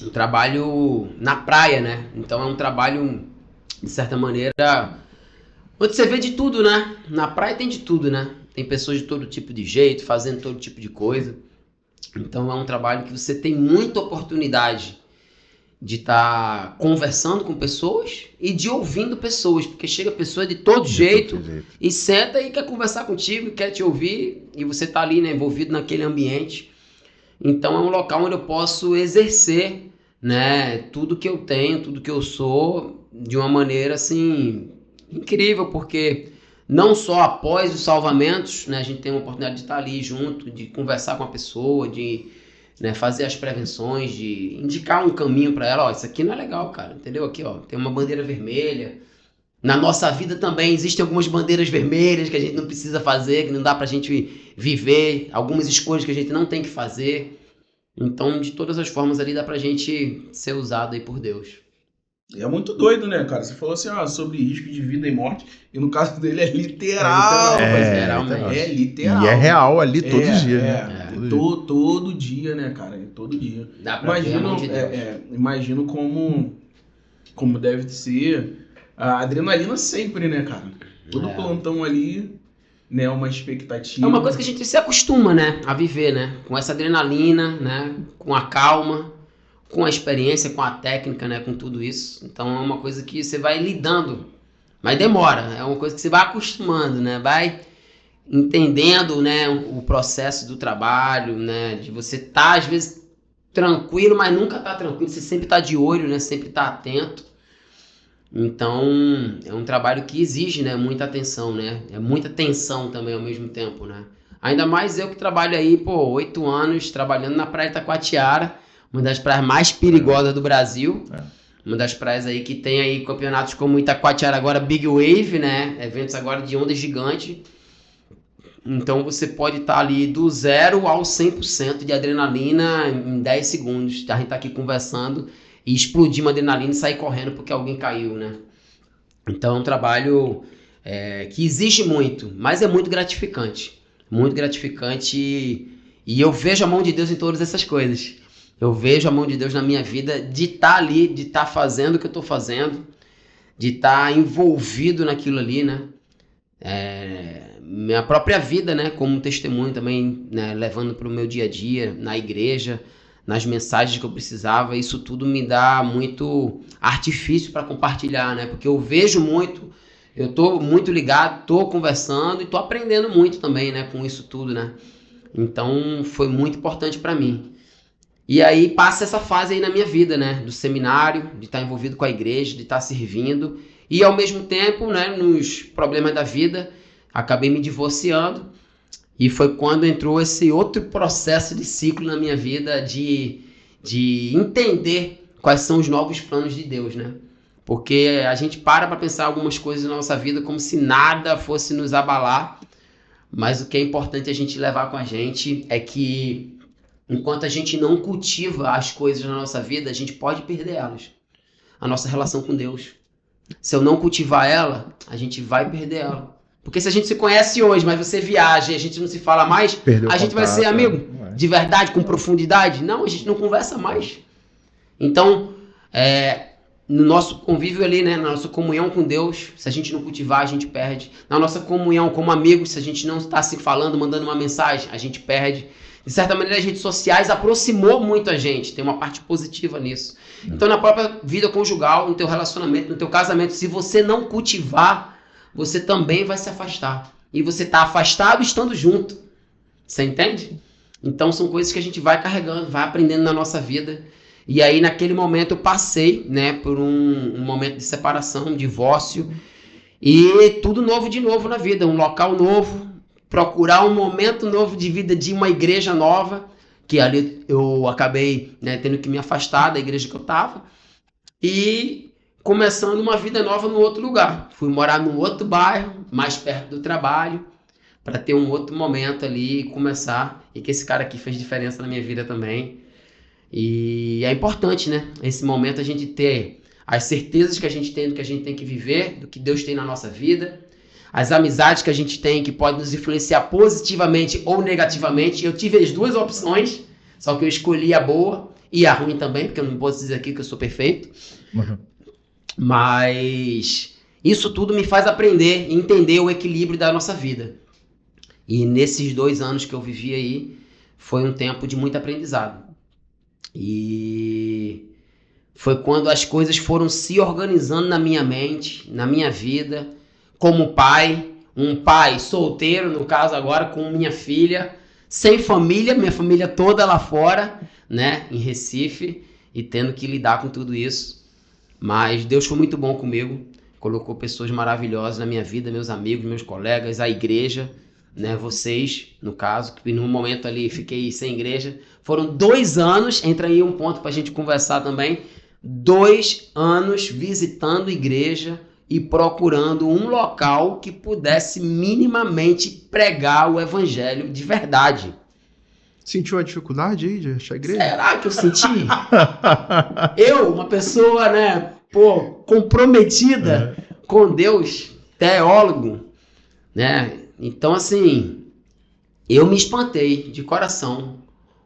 Um trabalho na praia, né? Então é um trabalho, de certa maneira, onde você vê de tudo, né? Na praia tem de tudo, né? Tem pessoas de todo tipo de jeito, fazendo todo tipo de coisa. Então é um trabalho que você tem muita oportunidade de estar conversando com pessoas e de ouvindo pessoas, porque chega pessoa de todo jeito e senta e quer conversar contigo, quer te ouvir, e você tá ali, né, envolvido naquele ambiente. Então é um local onde eu posso exercer, né, tudo que eu tenho, tudo que eu sou, de uma maneira assim incrível, porque não só após os salvamentos, né, a gente tem a oportunidade de estar ali junto, de conversar com a pessoa, de, né, fazer as prevenções, de indicar um caminho para ela. Ó, isso aqui não é legal, cara, entendeu? Aqui, ó, tem uma bandeira vermelha. Na nossa vida também existem algumas bandeiras vermelhas que a gente não precisa fazer, que não dá pra gente viver, algumas escolhas que a gente não tem que fazer. Então, de todas as formas ali, dá pra gente ser usado aí por Deus. E é muito doido, né, cara? Você falou assim, sobre risco de vida e morte, e no caso dele é literal. É literal. E é real ali todo dia. Todo dia, né, cara? Todo dia. Dá pra ver a mão de Deus. Imagino como deve ser a adrenalina sempre, né, cara? Todo plantão ali, né, uma expectativa. É uma coisa que a gente se acostuma, né, a viver, né? Com essa adrenalina, né? Com a calma, com a experiência, com a técnica, né, com tudo isso. Então é uma coisa que você vai lidando, mas demora. É uma coisa que você vai acostumando, né? Vai entendendo, né, o processo do trabalho, né? De você estar, às vezes, tranquilo, mas nunca tá tranquilo. Você sempre tá de olho, né? Sempre tá atento. Então é um trabalho que exige, né, muita atenção, né? É muita tensão também ao mesmo tempo, né? Ainda mais eu que trabalho aí, 8 anos trabalhando na Praia Itacoatiara, uma das praias mais perigosas do Brasil. Uma das praias aí que tem aí campeonatos como Itacoatiara agora, Big Wave, né? Eventos agora de onda gigante. Então você pode estar ali do 0 ao 100% de adrenalina em 10 segundos. A gente tá aqui conversando e explodir uma adrenalina e sair correndo porque alguém caiu, né? Então é um trabalho que exige muito, mas é muito gratificante. Muito gratificante e eu vejo a mão de Deus em todas essas coisas. Eu vejo a mão de Deus na minha vida de estar ali, de estar fazendo o que eu estou fazendo, de estar envolvido naquilo ali, né? Minha própria vida, né? Como testemunho também, né? Levando para o meu dia a dia, na igreja, nas mensagens que eu precisava. Isso tudo me dá muito artifício para compartilhar, né? Porque eu vejo muito, eu estou muito ligado, estou conversando e estou aprendendo muito também, né? Com isso tudo, né? Então foi muito importante para mim. E aí passa essa fase aí na minha vida, né? Do seminário, de estar envolvido com a igreja, de estar servindo. E ao mesmo tempo, né, nos problemas da vida, acabei me divorciando. E foi quando entrou esse outro processo de ciclo na minha vida de entender quais são os novos planos de Deus, né? Porque a gente para pensar algumas coisas na nossa vida como se nada fosse nos abalar. Mas o que é importante a gente levar com a gente é que enquanto a gente não cultiva as coisas na nossa vida, a gente pode perder elas. A nossa relação com Deus. Se eu não cultivar ela, a gente vai perder ela. Porque se a gente se conhece hoje, mas você viaja e a gente não se fala mais, a gente vai ser amigo de verdade, com profundidade? Não, a gente não conversa mais. Então, no nosso convívio ali, né, na nossa comunhão com Deus, se a gente não cultivar, a gente perde. Na nossa comunhão como amigos, se a gente não está se falando, mandando uma mensagem, a gente perde. De certa maneira, as redes sociais aproximou muito a gente, tem uma parte positiva nisso. Então, na própria vida conjugal, no teu relacionamento, no teu casamento, se você não cultivar, você também vai se afastar. E você está afastado estando junto. Você entende? Então, são coisas que a gente vai carregando, vai aprendendo na nossa vida. E aí, naquele momento, eu passei, né, por um momento de separação, um divórcio. E tudo novo de novo na vida, um local novo, procurar um momento novo de vida de uma igreja nova, que ali eu acabei, né, tendo que me afastar da igreja que eu estava, e começando uma vida nova no outro lugar. Fui morar num outro bairro, mais perto do trabalho, para ter um outro momento ali e começar, e que esse cara aqui fez diferença na minha vida também. E é importante, né, esse momento a gente ter as certezas que a gente tem do que a gente tem que viver, do que Deus tem na nossa vida, as amizades que a gente tem que podem nos influenciar positivamente ou negativamente. Eu tive as duas opções, só que eu escolhi a boa e a ruim também, porque eu não posso dizer aqui que eu sou perfeito. Mas isso tudo me faz aprender e entender o equilíbrio da nossa vida. E nesses 2 anos que eu vivi aí, foi um tempo de muito aprendizado. E Foi quando as coisas foram se organizando na minha mente, na minha vida, como pai, um pai solteiro, no caso agora com minha filha, sem família, minha família toda lá fora, né, em Recife, e tendo que lidar com tudo isso. Mas Deus foi muito bom comigo, colocou pessoas maravilhosas na minha vida, meus amigos, meus colegas, a igreja, né, vocês, no caso, que num momento ali fiquei sem igreja. Foram 2 anos, entra aí um ponto pra gente conversar também, 2 anos visitando igreja e procurando um local que pudesse minimamente pregar o evangelho de verdade. Sentiu a dificuldade aí de achar igreja? Será que eu senti? Eu, uma pessoa, né, comprometida com Deus, teólogo, né? Então, assim, eu me espantei de coração.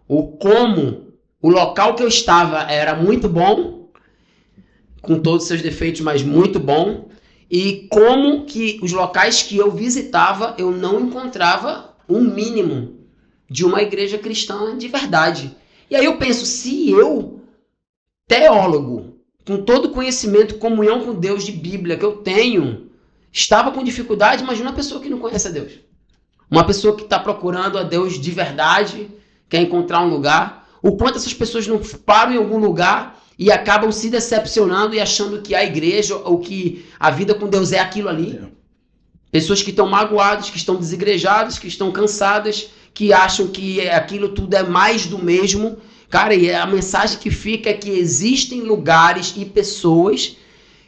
O local que eu estava era muito bom, com todos os seus defeitos, mas muito bom. E como que os locais que eu visitava, eu não encontrava um mínimo de uma igreja cristã de verdade. E aí eu penso, se eu, teólogo, com todo o conhecimento, comunhão com Deus de Bíblia que eu tenho, estava com dificuldade, imagina uma pessoa que não conhece a Deus. Uma pessoa que está procurando a Deus de verdade, quer encontrar um lugar. O quanto essas pessoas não param em algum lugar e acabam se decepcionando e achando que a igreja ou que a vida com Deus é aquilo ali. Pessoas que estão magoadas, que estão desigrejadas, que estão cansadas, que acham que aquilo tudo é mais do mesmo. Cara, e a mensagem que fica é que existem lugares e pessoas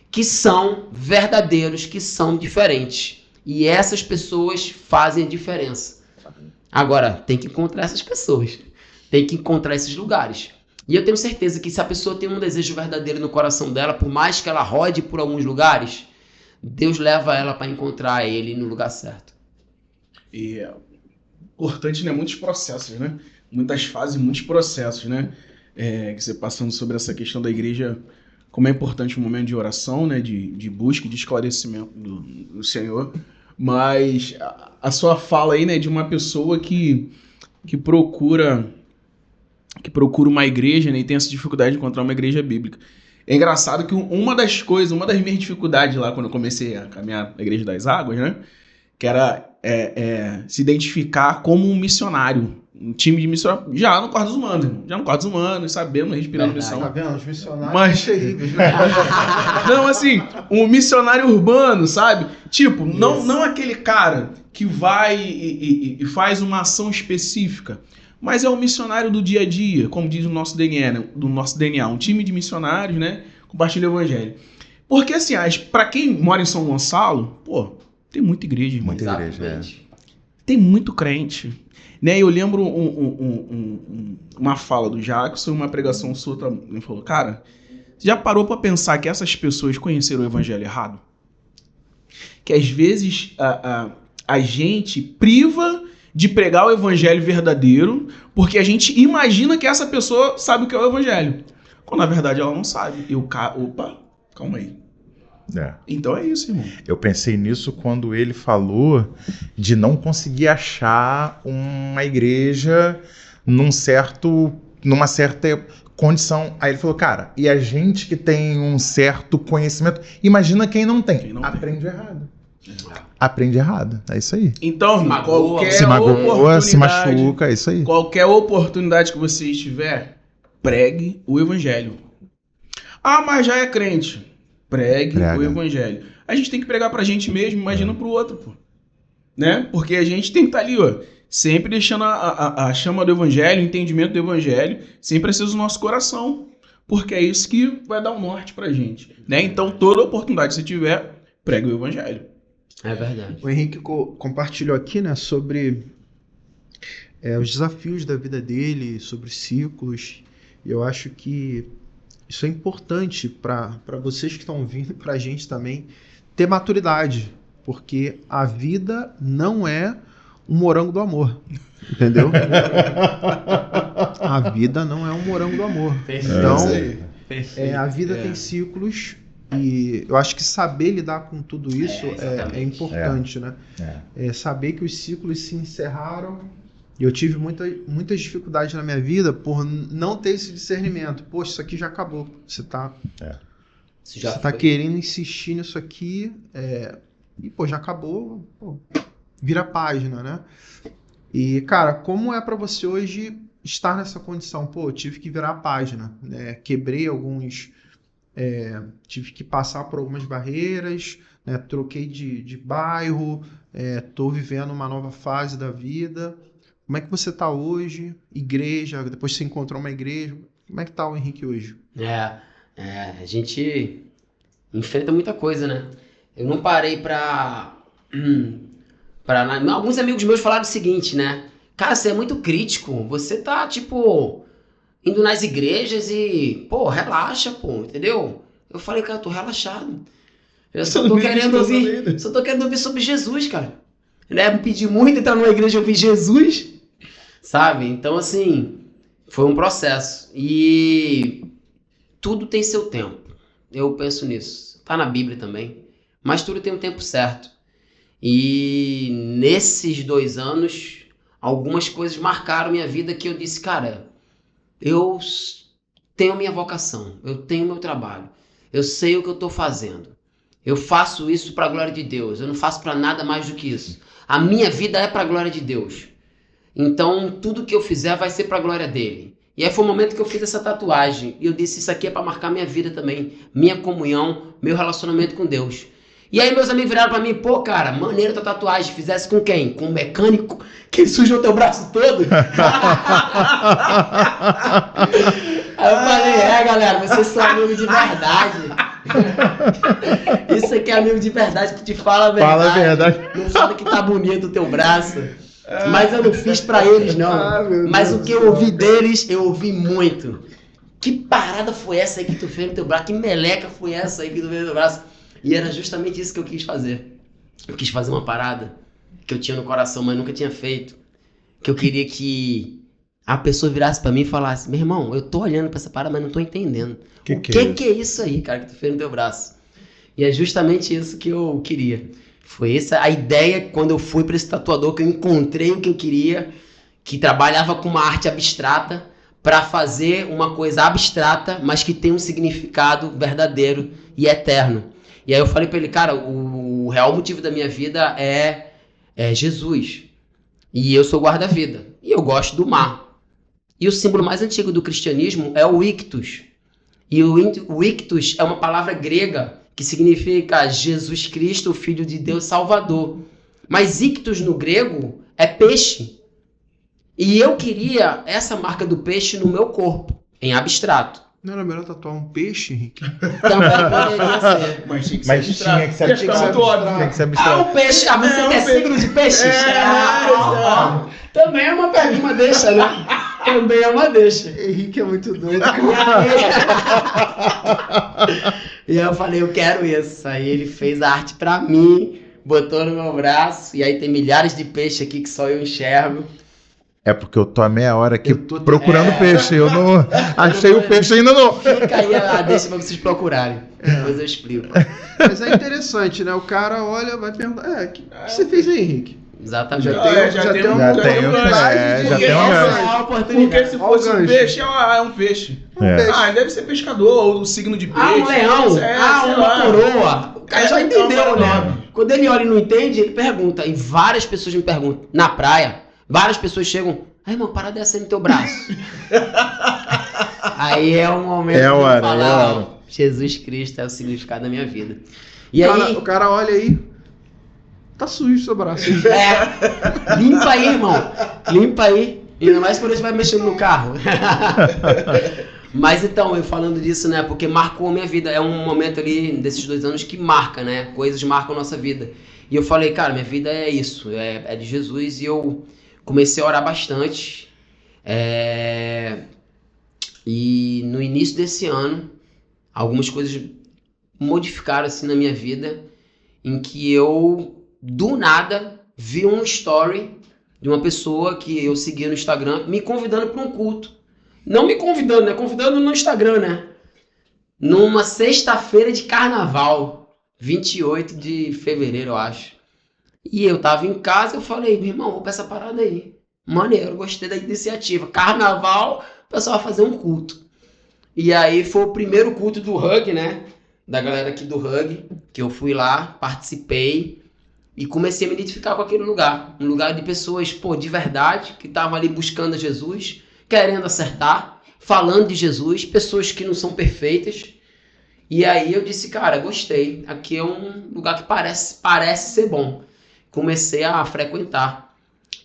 que são verdadeiros, que são diferentes. E essas pessoas fazem a diferença. Agora, tem que encontrar essas pessoas. Tem que encontrar esses lugares. E eu tenho certeza que se a pessoa tem um desejo verdadeiro no coração dela, por mais que ela rode por alguns lugares, Deus leva ela para encontrar ele no lugar certo. E é importante, né? Muitos processos, né? Muitas fases, muitos processos, né? Que você passando sobre essa questão da igreja, como é importante o momento de oração, né? De busca e de esclarecimento do Senhor. Mas a sua fala aí, né? De uma pessoa que procura uma igreja, né, e tem essa dificuldade de encontrar uma igreja bíblica. É engraçado que uma das minhas dificuldades lá, quando eu comecei a caminhar na Igreja das Águas, né, que era se identificar como um missionário, um time de missionário, já no Quarto dos Humanos, irmão. Já no Quarto dos Humanos, sabendo, respirando missão. Tá vendo? Os missionários Mas... são terríveis, né? Não, assim, um missionário urbano, sabe? Tipo, não aquele cara que vai e faz uma ação específica, mas é um missionário do dia a dia, como diz o nosso DNA, um time de missionários, né? Compartilha o evangelho. Porque, assim, pra quem mora em São Gonçalo, pô, tem muita igreja, irmão. Muita igreja, Tem muito crente. Né? Eu lembro uma fala do Jackson, uma pregação sua, ele falou, cara, você já parou pra pensar que essas pessoas conheceram o evangelho errado? Que às vezes a gente priva de pregar o evangelho verdadeiro, porque a gente imagina que essa pessoa sabe o que é o evangelho. Quando na verdade ela não sabe. Opa, calma aí. Então é isso, irmão. Eu pensei nisso quando ele falou de não conseguir achar uma igreja numa certa condição. Aí ele falou, cara, e a gente que tem um certo conhecimento, imagina quem não tem. Aprende errado. Aprende errado, é isso aí. Então, se magoa, se machuca, é isso aí. Qualquer oportunidade que você tiver, pregue o evangelho. Ah, mas já é crente. Pregue o evangelho. A gente tem que pregar pra gente mesmo, imagina pro outro, pô. Né? Porque a gente tem que estar ali, ó, sempre deixando a chama do evangelho, o entendimento do evangelho, sempre acesa no nosso coração. Porque é isso que vai dar um norte pra gente. Né? Então, toda oportunidade que você tiver, pregue o evangelho. É verdade. O Henrique compartilhou aqui, né, sobre os desafios da vida dele, sobre ciclos. E eu acho que isso é importante para vocês que estão vindo, para a gente também, ter maturidade. Porque a vida não é um morango do amor. Entendeu? A vida não é um morango do amor. Então, a vida tem ciclos. E eu acho que saber lidar com tudo isso é importante, né? Saber que os ciclos se encerraram E eu tive muitas dificuldades na minha vida por não ter esse discernimento. Poxa, isso aqui já acabou. Você tá querendo insistir nisso aqui, e pô, já acabou, pô, vira a página, né? E, cara, como é pra você hoje estar nessa condição? Pô, eu tive que virar a página, né? Quebrei tive que passar por algumas barreiras, né? Troquei de bairro, tô vivendo uma nova fase da vida. Como é que você tá hoje? Igreja, depois você encontrou uma igreja. Como é que tá o Henrique hoje? A gente enfrenta muita coisa, né? Eu não parei pra alguns amigos meus falaram o seguinte, né? Cara, você é muito crítico. Você tá, tipo, indo nas igrejas e, pô, relaxa, pô, entendeu? Eu falei, cara, eu tô relaxado. Eu só tô querendo ouvir sobre Jesus, cara. Né? Me pedi muito entrar numa igreja e ouvir Jesus, sabe? Então, assim, foi um processo. E tudo tem seu tempo. Eu penso nisso. Tá na Bíblia também. Mas tudo tem um tempo certo. E nesses 2 anos, algumas coisas marcaram minha vida que eu disse, cara, eu tenho minha vocação, eu tenho meu trabalho, eu sei o que eu estou fazendo. Eu faço isso para a glória de Deus, eu não faço para nada mais do que isso. A minha vida é para a glória de Deus. Então, tudo que eu fizer vai ser para a glória dele. E aí foi o momento que eu fiz essa tatuagem. E eu disse, isso aqui é para marcar minha vida também, minha comunhão, meu relacionamento com Deus. E aí meus amigos viraram pra mim, pô, cara, maneiro tua tatuagem, fizesse com quem? Com um mecânico que sujou teu braço todo? Aí eu falei, galera, vocês são amigos de verdade. Isso aqui é amigo de verdade que te fala a verdade. Fala a verdade. Não fala que tá bonito o teu braço. Mas eu não fiz pra eles, não. Mas o que eu ouvi deles, eu ouvi muito. Que parada foi essa aí que tu fez no teu braço? Que meleca foi essa aí que tu fez no teu braço? E era justamente isso que eu quis fazer. Eu quis fazer uma parada que eu tinha no coração, mas nunca tinha feito. Que eu queria que a pessoa virasse pra mim e falasse, meu irmão, eu tô olhando pra essa parada, mas não tô entendendo. O que é isso aí, cara, que tu fez no teu braço? E é justamente isso que eu queria. Foi essa a ideia quando eu fui pra esse tatuador, que eu encontrei o que eu queria, que trabalhava com uma arte abstrata, pra fazer uma coisa abstrata, mas que tem um significado verdadeiro e eterno. E aí eu falei pra ele, cara, o real motivo da minha vida é Jesus. E eu sou guarda-vida. E eu gosto do mar. E o símbolo mais antigo do cristianismo é o ictus. E o ictus é uma palavra grega que significa Jesus Cristo, o Filho de Deus Salvador. Mas ictus no grego é peixe. E eu queria essa marca do peixe no meu corpo, em abstrato. Não era melhor tatuar um peixe, Henrique? Também poderia ser. Mas tinha que Mas tinha que ser abstrato. Tem que ser abstrato. Um peixe. Você quer signo de peixes? Também é uma pergunta, deixa, né? Também é uma deixa. Henrique é muito doido. E aí eu falei, eu quero isso. Aí ele fez a arte pra mim, botou no meu braço, e aí tem milhares de peixes aqui que só eu enxergo. É porque eu tô há meia hora aqui procurando peixe. Eu não achei o peixe ainda não. Fica aí deixa pra vocês procurarem. Depois eu explico. Mas é interessante, né? O cara olha, vai perguntar, o que você fez aí, Henrique? Exatamente. Já tem um Porque se fosse um peixe, é um peixe. Deve ser pescador, ou o signo de peixe. Um leão, uma coroa. O cara já entendeu, né? Quando ele olha e não entende, ele pergunta. E várias pessoas me perguntam. Na praia, várias pessoas chegam, irmão, parada essa no teu braço. Aí é o momento de falar, Jesus Cristo é o significado da minha vida. E aí, o cara olha aí, tá sujo o seu braço. Limpa aí, irmão. Limpa aí. Ainda mais quando a gente vai mexendo no carro. Mas então, eu falando disso, né? Porque marcou a minha vida. É um momento ali, desses 2 anos, que marca, né? Coisas marcam a nossa vida. E eu falei, cara, minha vida é isso. É de Jesus. E eu comecei a orar bastante. E no início desse ano, algumas coisas modificaram assim na minha vida, em que eu, do nada, vi um story de uma pessoa que eu seguia no Instagram, me convidando para um culto. Não me convidando, né? Convidando no Instagram, né? Numa sexta-feira de carnaval, 28 de fevereiro, eu acho. E eu tava em casa, eu falei, meu irmão, vou pra essa parada aí. Maneiro, gostei da iniciativa. Carnaval, o pessoal vai fazer um culto. E aí foi o primeiro culto do Hug, né? Da galera aqui do Hug, que eu fui lá, participei e comecei a me identificar com aquele lugar. Um lugar de pessoas, de verdade, que estavam ali buscando Jesus, querendo acertar, falando de Jesus, pessoas que não são perfeitas. E aí eu disse, cara, gostei. Aqui é um lugar que parece ser bom. Comecei a frequentar.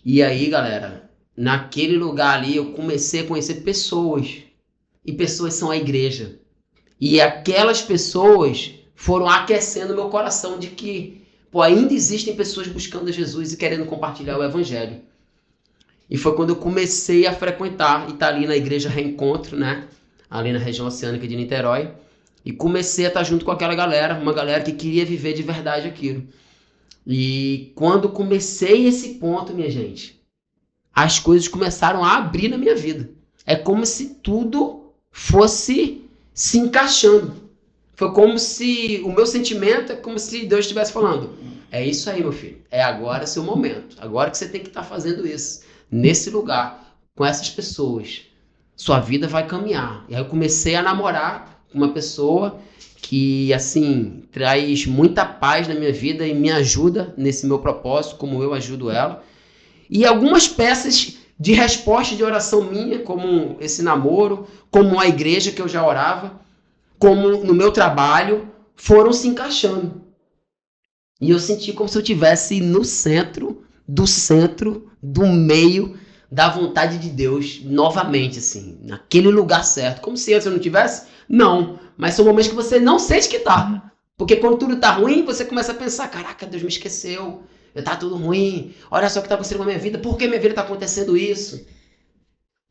E aí, galera, naquele lugar ali eu comecei a conhecer pessoas. E pessoas são a igreja. E aquelas pessoas foram aquecendo meu coração de que, ainda existem pessoas buscando Jesus e querendo compartilhar o evangelho. E foi quando eu comecei a frequentar, e tá ali na igreja Reencontro, né? Ali na região oceânica de Niterói. E comecei a estar junto com aquela galera, uma galera que queria viver de verdade aquilo. E quando comecei esse ponto, minha gente, as coisas começaram a abrir na minha vida. É como se tudo fosse se encaixando. Foi como se, o meu sentimento é como se Deus estivesse falando, é isso aí, meu filho, é agora seu momento, agora que você tem que estar fazendo isso, nesse lugar, com essas pessoas, sua vida vai caminhar. E aí eu comecei a namorar com uma pessoa que, assim, traz muita paz na minha vida e me ajuda nesse meu propósito, como eu ajudo ela. E algumas peças de resposta de oração minha, como esse namoro, como a igreja que eu já orava, como no meu trabalho, foram se encaixando. E eu senti como se eu estivesse no centro, do meio da vontade de Deus, novamente, assim, naquele lugar certo. Como se antes eu não tivesse? Não, mas são momentos que você não sente que tá. Porque quando tudo tá ruim, você começa a pensar, caraca, Deus me esqueceu, tá tudo ruim, olha só o que tá acontecendo com a minha vida, por que minha vida tá acontecendo isso?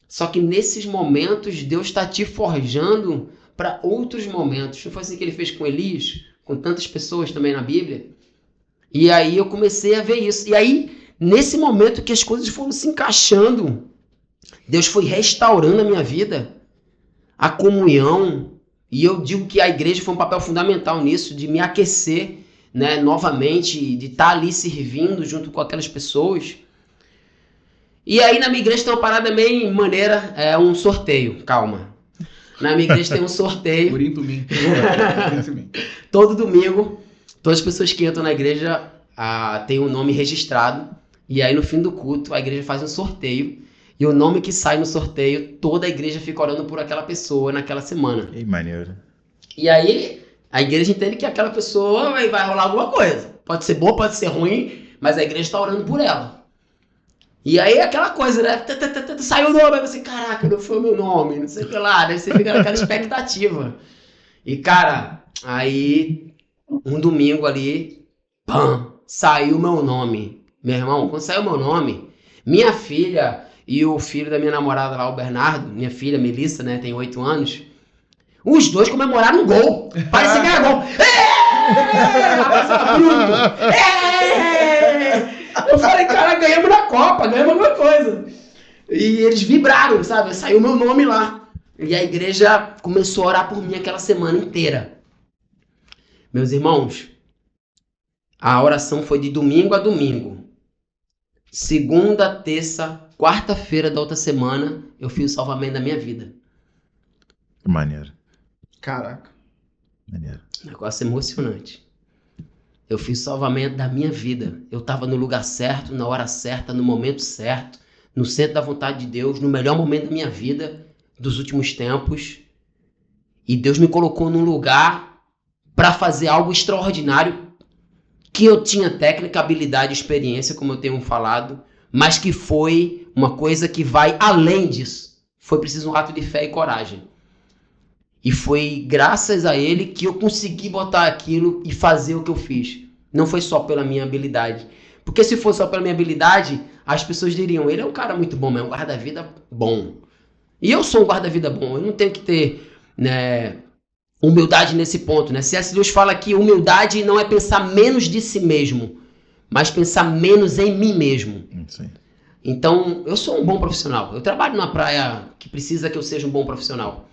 Só que nesses momentos, Deus tá te forjando para outros momentos. Não foi assim que ele fez com Elias, com tantas pessoas também na Bíblia? E aí eu comecei a ver isso. E aí, nesse momento que as coisas foram se encaixando, Deus foi restaurando a minha vida, a comunhão. E eu digo que a igreja foi um papel fundamental nisso, de me aquecer, né, novamente, de estar ali servindo junto com aquelas pessoas. E aí na minha igreja tem uma parada bem maneira, é um sorteio, calma. Na minha igreja tem um sorteio. Todo domingo, todas as pessoas que entram na igreja têm um nome registrado. E aí no fim do culto, a igreja faz um sorteio. E o nome que sai no sorteio, toda a igreja fica orando por aquela pessoa naquela semana. Que maneiro. E aí a igreja entende que aquela pessoa vai rolar alguma coisa. Pode ser boa, pode ser ruim, mas a igreja está orando por ela. E aí aquela coisa, né? Saiu o nome, aí você, caraca, não foi o meu nome, não sei o que lá. Daí você fica naquela expectativa. E cara, aí um domingo ali, saiu o meu nome. Meu irmão, quando saiu o meu nome, minha filha e o filho da minha namorada lá, o Bernardo, minha filha, Melissa, né, tem 8 anos, os dois comemoraram um gol. Parecia que era gol. Eu falei, cara, ganhamos na Copa, ganhamos alguma coisa. E eles vibraram, sabe? Saiu meu nome lá. E a igreja começou a orar por mim aquela semana inteira. Meus irmãos, a oração foi de domingo a domingo. Segunda, terça, quarta-feira da outra semana, eu fiz o salvamento da minha vida. Maneiro. Caraca. Maneiro. Negócio emocionante. Eu fiz o salvamento da minha vida. Eu estava no lugar certo, na hora certa, no momento certo, no centro da vontade de Deus, no melhor momento da minha vida, dos últimos tempos. E Deus me colocou num lugar para fazer algo extraordinário, que eu tinha técnica, habilidade, experiência, como eu tenho falado, mas que foi uma coisa que vai além disso. Foi preciso um ato de fé e coragem. E foi graças a ele que eu consegui botar aquilo e fazer o que eu fiz. Não foi só pela minha habilidade. Porque se fosse só pela minha habilidade, as pessoas diriam, ele é um cara muito bom, mas é um guarda-vida bom. E eu sou um guarda-vida bom. Eu não tenho que ter, né, humildade nesse ponto. Né? C.S. Lewis fala que humildade não é pensar menos de si mesmo, mas pensar menos em mim mesmo. Sim. Então, eu sou um bom profissional. Eu trabalho numa praia que precisa que eu seja um bom profissional.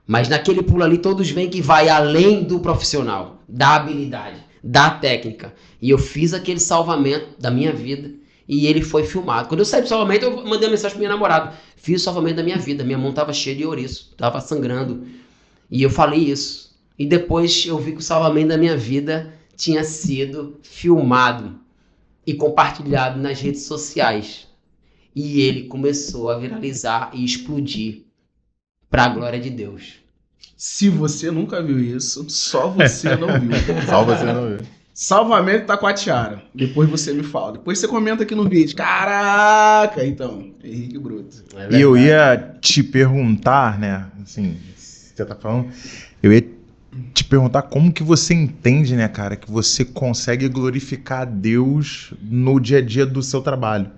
Mas naquele pulo ali, todos veem que vai além do profissional, da habilidade, da técnica. E eu fiz aquele salvamento da minha vida e ele foi filmado. Quando eu saí do salvamento, eu mandei uma mensagem pra minha namorada. Fiz o salvamento da minha vida. Minha mão tava cheia de ouriço, tava sangrando. E eu falei isso. E depois eu vi que o salvamento da minha vida tinha sido filmado e compartilhado nas redes sociais. E ele começou a viralizar e explodir para a glória de Deus. Se você nunca viu isso, só você não viu. Só você não viu. Salvamento Taquatiara. Depois você me fala. Depois você comenta aqui no vídeo. Caraca! Então, Henrique Bruto. E eu ia te perguntar, né? Assim, você tá falando. Eu ia te perguntar como que você entende, né, cara, que você consegue glorificar a Deus no dia a dia do seu trabalho.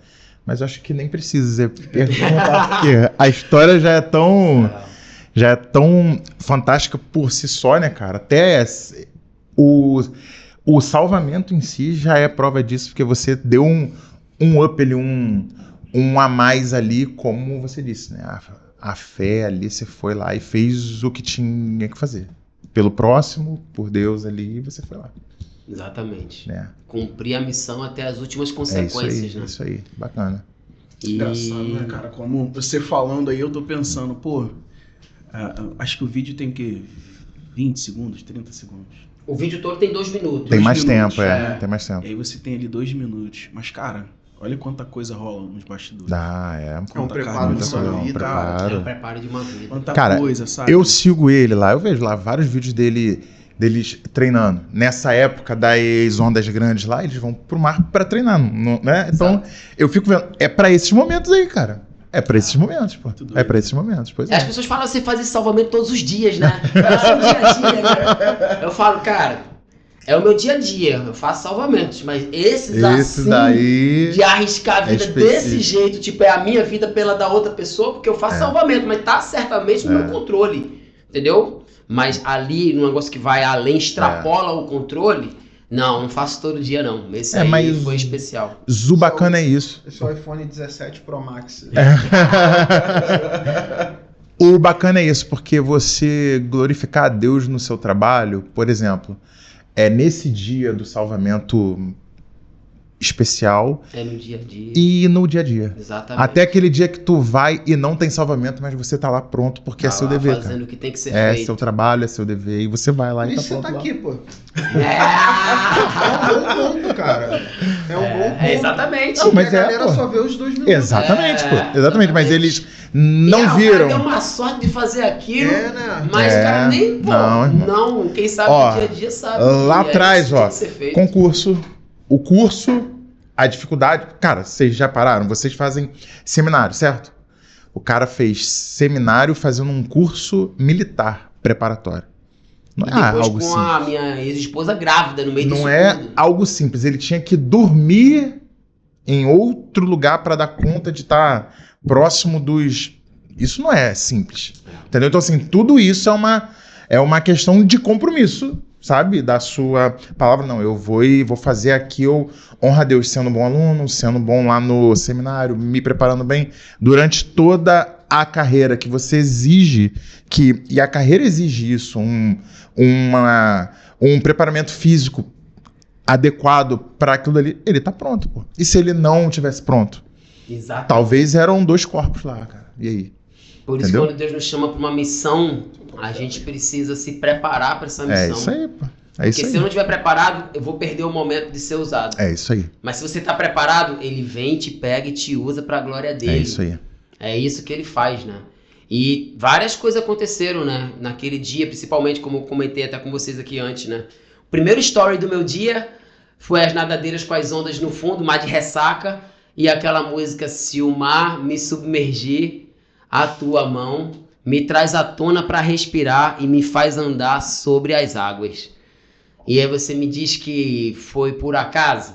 Mas eu acho que nem precisa perguntar, porque a história já é tão fantástica por si só, né, cara? Até o salvamento em si já é prova disso, porque você deu um up ali, um a mais ali, como você disse, né? A fé ali, você foi lá e fez o que tinha que fazer. Pelo próximo, por Deus ali, você foi lá. Exatamente. Né? Cumprir a missão até as últimas consequências, né? É isso aí, bacana. Engraçado, né, cara? Como você falando aí, eu tô pensando, pô, acho que o vídeo tem que 20 segundos, 30 segundos. O vídeo todo tem 2 minutos. Tem mais minutos, tem mais tempo. E aí você tem ali 2 minutos. Mas, cara, olha quanta coisa rola nos bastidores. É um preparo de uma vida. É o preparo de uma vida. Quanta Cara, coisa, sabe? Eu sigo ele lá, eu vejo lá vários vídeos deles treinando. Nessa época das ondas grandes lá, eles vão pro mar pra treinar, né? Então, eu fico vendo, é pra esses momentos aí, cara. É pra esses momentos, pô. É pra esses momentos, pois é. As pessoas falam assim, faz esse salvamento todos os dias, né? É o seu dia a dia, né? Eu falo, cara, é o meu dia a dia, eu faço salvamentos, mas esses assim, daí de arriscar a vida específico. desse jeito, tipo, é a minha vida pela da outra pessoa, porque eu faço salvamento, mas tá certamente no meu controle, entendeu? Mas ali, num negócio que vai além, extrapola o controle, não faço todo dia não. Esse aí mas foi especial. Bacana é isso. Esse é o iPhone 17 Pro Max. O bacana é isso, porque você glorificar a Deus no seu trabalho, por exemplo, nesse dia do salvamento especial É no dia a dia. e no dia a dia. Exatamente. Até aquele dia que tu vai e não tem salvamento, mas você tá lá pronto porque é seu lá dever, fazendo cara. o que tem que ser É feito. seu trabalho, é seu dever, e você vai lá Por e tá isso você pronto tá lá. aqui, pô. É, É um bom ponto, cara. É um bom ponto. exatamente. Não, mas mas a galera pô. só vê os 2 minutos. Exatamente, É, pô. Exatamente, mas exatamente. eles não O cara viram. deu uma sorte de fazer aquilo, É, né? mas o cara nem, pô, Não, irmão. não, quem sabe Ó, no dia a dia sabe. Lá que atrás, isso que ó, tem que ser feito. concurso, o curso, a dificuldade. Cara, vocês já pararam? Vocês fazem seminário, certo? O cara fez seminário fazendo um curso militar preparatório. Não E é depois algo com simples. a minha ex-esposa grávida no meio disso Não é tudo. algo simples. Ele tinha que dormir em outro lugar para dar conta de estar próximo dos. Isso não é simples. Entendeu? Então, assim, tudo isso é uma questão de compromisso, sabe? Da sua palavra. Não, eu vou fazer aqui, eu honro a Deus sendo um bom aluno, sendo bom lá no seminário, me preparando bem durante toda a carreira que você exige e a carreira exige isso, um preparamento físico adequado para aquilo ali, ele tá pronto, pô. E se ele não tivesse pronto? Exato. Talvez eram 2 corpos lá, cara. E aí? Por isso, Entendeu? quando Deus nos chama para uma missão, a gente precisa se preparar para essa missão. É isso aí, pô. É isso Porque se eu não aí. estiver preparado, eu vou perder o momento de ser usado. É isso aí. Mas se você está preparado, ele vem, te pega e te usa para a glória dele. É isso aí. É isso que ele faz, né? E várias coisas aconteceram, né? Naquele dia, principalmente, como eu comentei até com vocês aqui antes, né? O primeiro story do meu dia foi as nadadeiras com as ondas no fundo, mar de ressaca, e aquela música Se o mar me submergir, a tua mão me traz à tona para respirar e me faz andar sobre as águas. E aí você me diz que foi por acaso?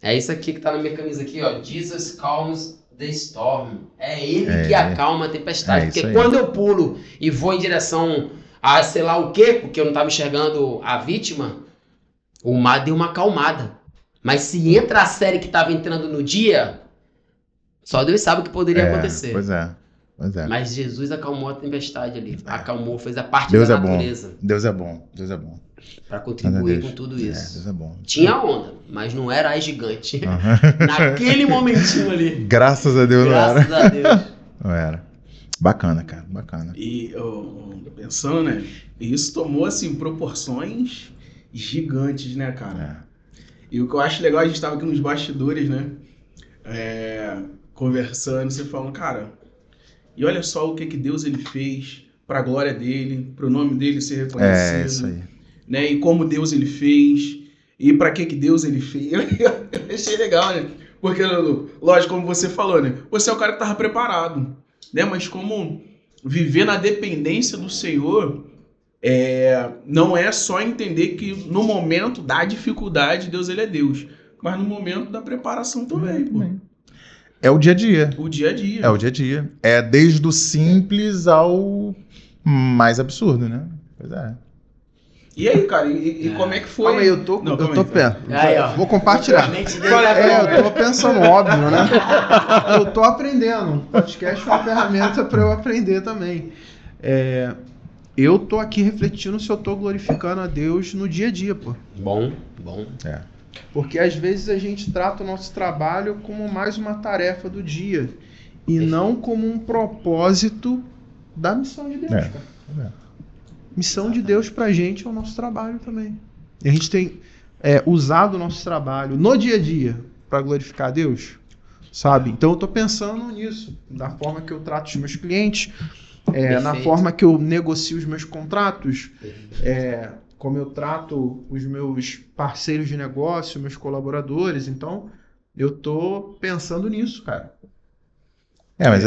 É isso aqui que tá na minha camisa aqui, ó. Jesus calms the storm. É ele que acalma a tempestade. É porque isso aí. quando eu pulo e vou em direção a sei lá o quê, porque eu não tava enxergando a vítima, o mar deu uma acalmada. Mas se entra a série que tava entrando no dia, só Deus sabe o que poderia acontecer. Pois é. Pois é. Mas Jesus acalmou a tempestade ali. Acalmou, fez a parte Deus da é bom. natureza. Deus é bom. Deus é bom. Pra contribuir Deus. com tudo É, isso. Deus é bom. Tinha onda, mas não era as gigante. Aham. Naquele momentinho ali. Graças a Deus Graças a Deus. não era. Não era. Bacana, cara. Bacana. E pensando, né? Isso tomou, assim, proporções gigantes, né, cara? É. E o que eu acho legal, a gente tava aqui nos bastidores, né? Conversando, você falando, cara, e olha só o que Deus ele fez pra glória dele, pro nome dele ser reconhecido. É, isso aí. Né? E como Deus ele fez, e pra que Deus ele fez. Eu achei legal, né? Porque, lógico, como você falou, né? Você é o cara que tava preparado, né? Mas como viver na dependência do Senhor não é só entender que no momento da dificuldade Deus ele é Deus, mas no momento da preparação também, pô. É o dia a dia. O dia a dia. É o dia a dia. É desde o simples ao mais absurdo, né? Pois é. E aí, cara, e como é que foi? Calma aí, eu tô Não, calma tô aí, perto. Aí, ó. Vou compartilhar. Eu tô pensando, óbvio, né? Eu tô aprendendo. O podcast é uma ferramenta para eu aprender também. Eu tô aqui refletindo se eu tô glorificando a Deus no dia a dia, pô. Bom. É. Porque às vezes a gente trata o nosso trabalho como mais uma tarefa do dia e não como um propósito da missão de Deus, cara. Missão de Deus pra gente é o nosso trabalho também. E a gente tem usado o nosso trabalho no dia a dia para glorificar a Deus, sabe? Então eu tô pensando nisso, da forma que eu trato os meus clientes, na forma que eu negocio os meus contratos, como eu trato os meus parceiros de negócio, meus colaboradores. Então eu tô pensando nisso, cara. Mas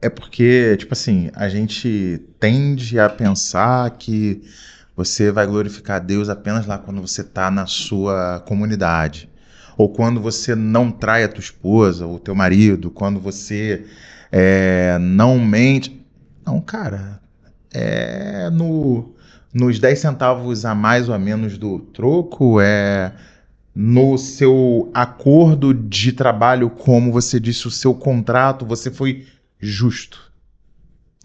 é porque, tipo assim, a gente tende a pensar que você vai glorificar a Deus apenas lá quando você tá na sua comunidade. Ou quando você não trai a tua esposa ou teu marido, quando você não mente. Não, cara, nos 10 centavos a mais ou a menos do troco, no seu acordo de trabalho, como você disse, o seu contrato, você foi justo.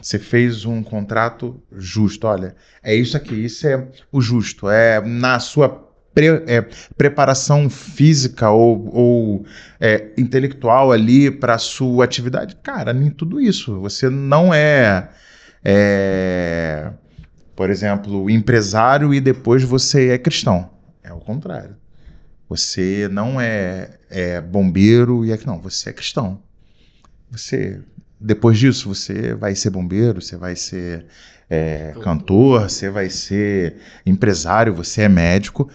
Você fez um contrato justo. Olha, é isso aqui, isso é o justo. É na sua preparação física ou intelectual ali para a sua atividade. Cara, nem tudo isso. Você não por exemplo, empresário e depois você é cristão. É o contrário. Você não é bombeiro e não, você é cristão. Depois disso, você vai ser bombeiro, você vai ser cantor, você vai ser empresário, você é médico,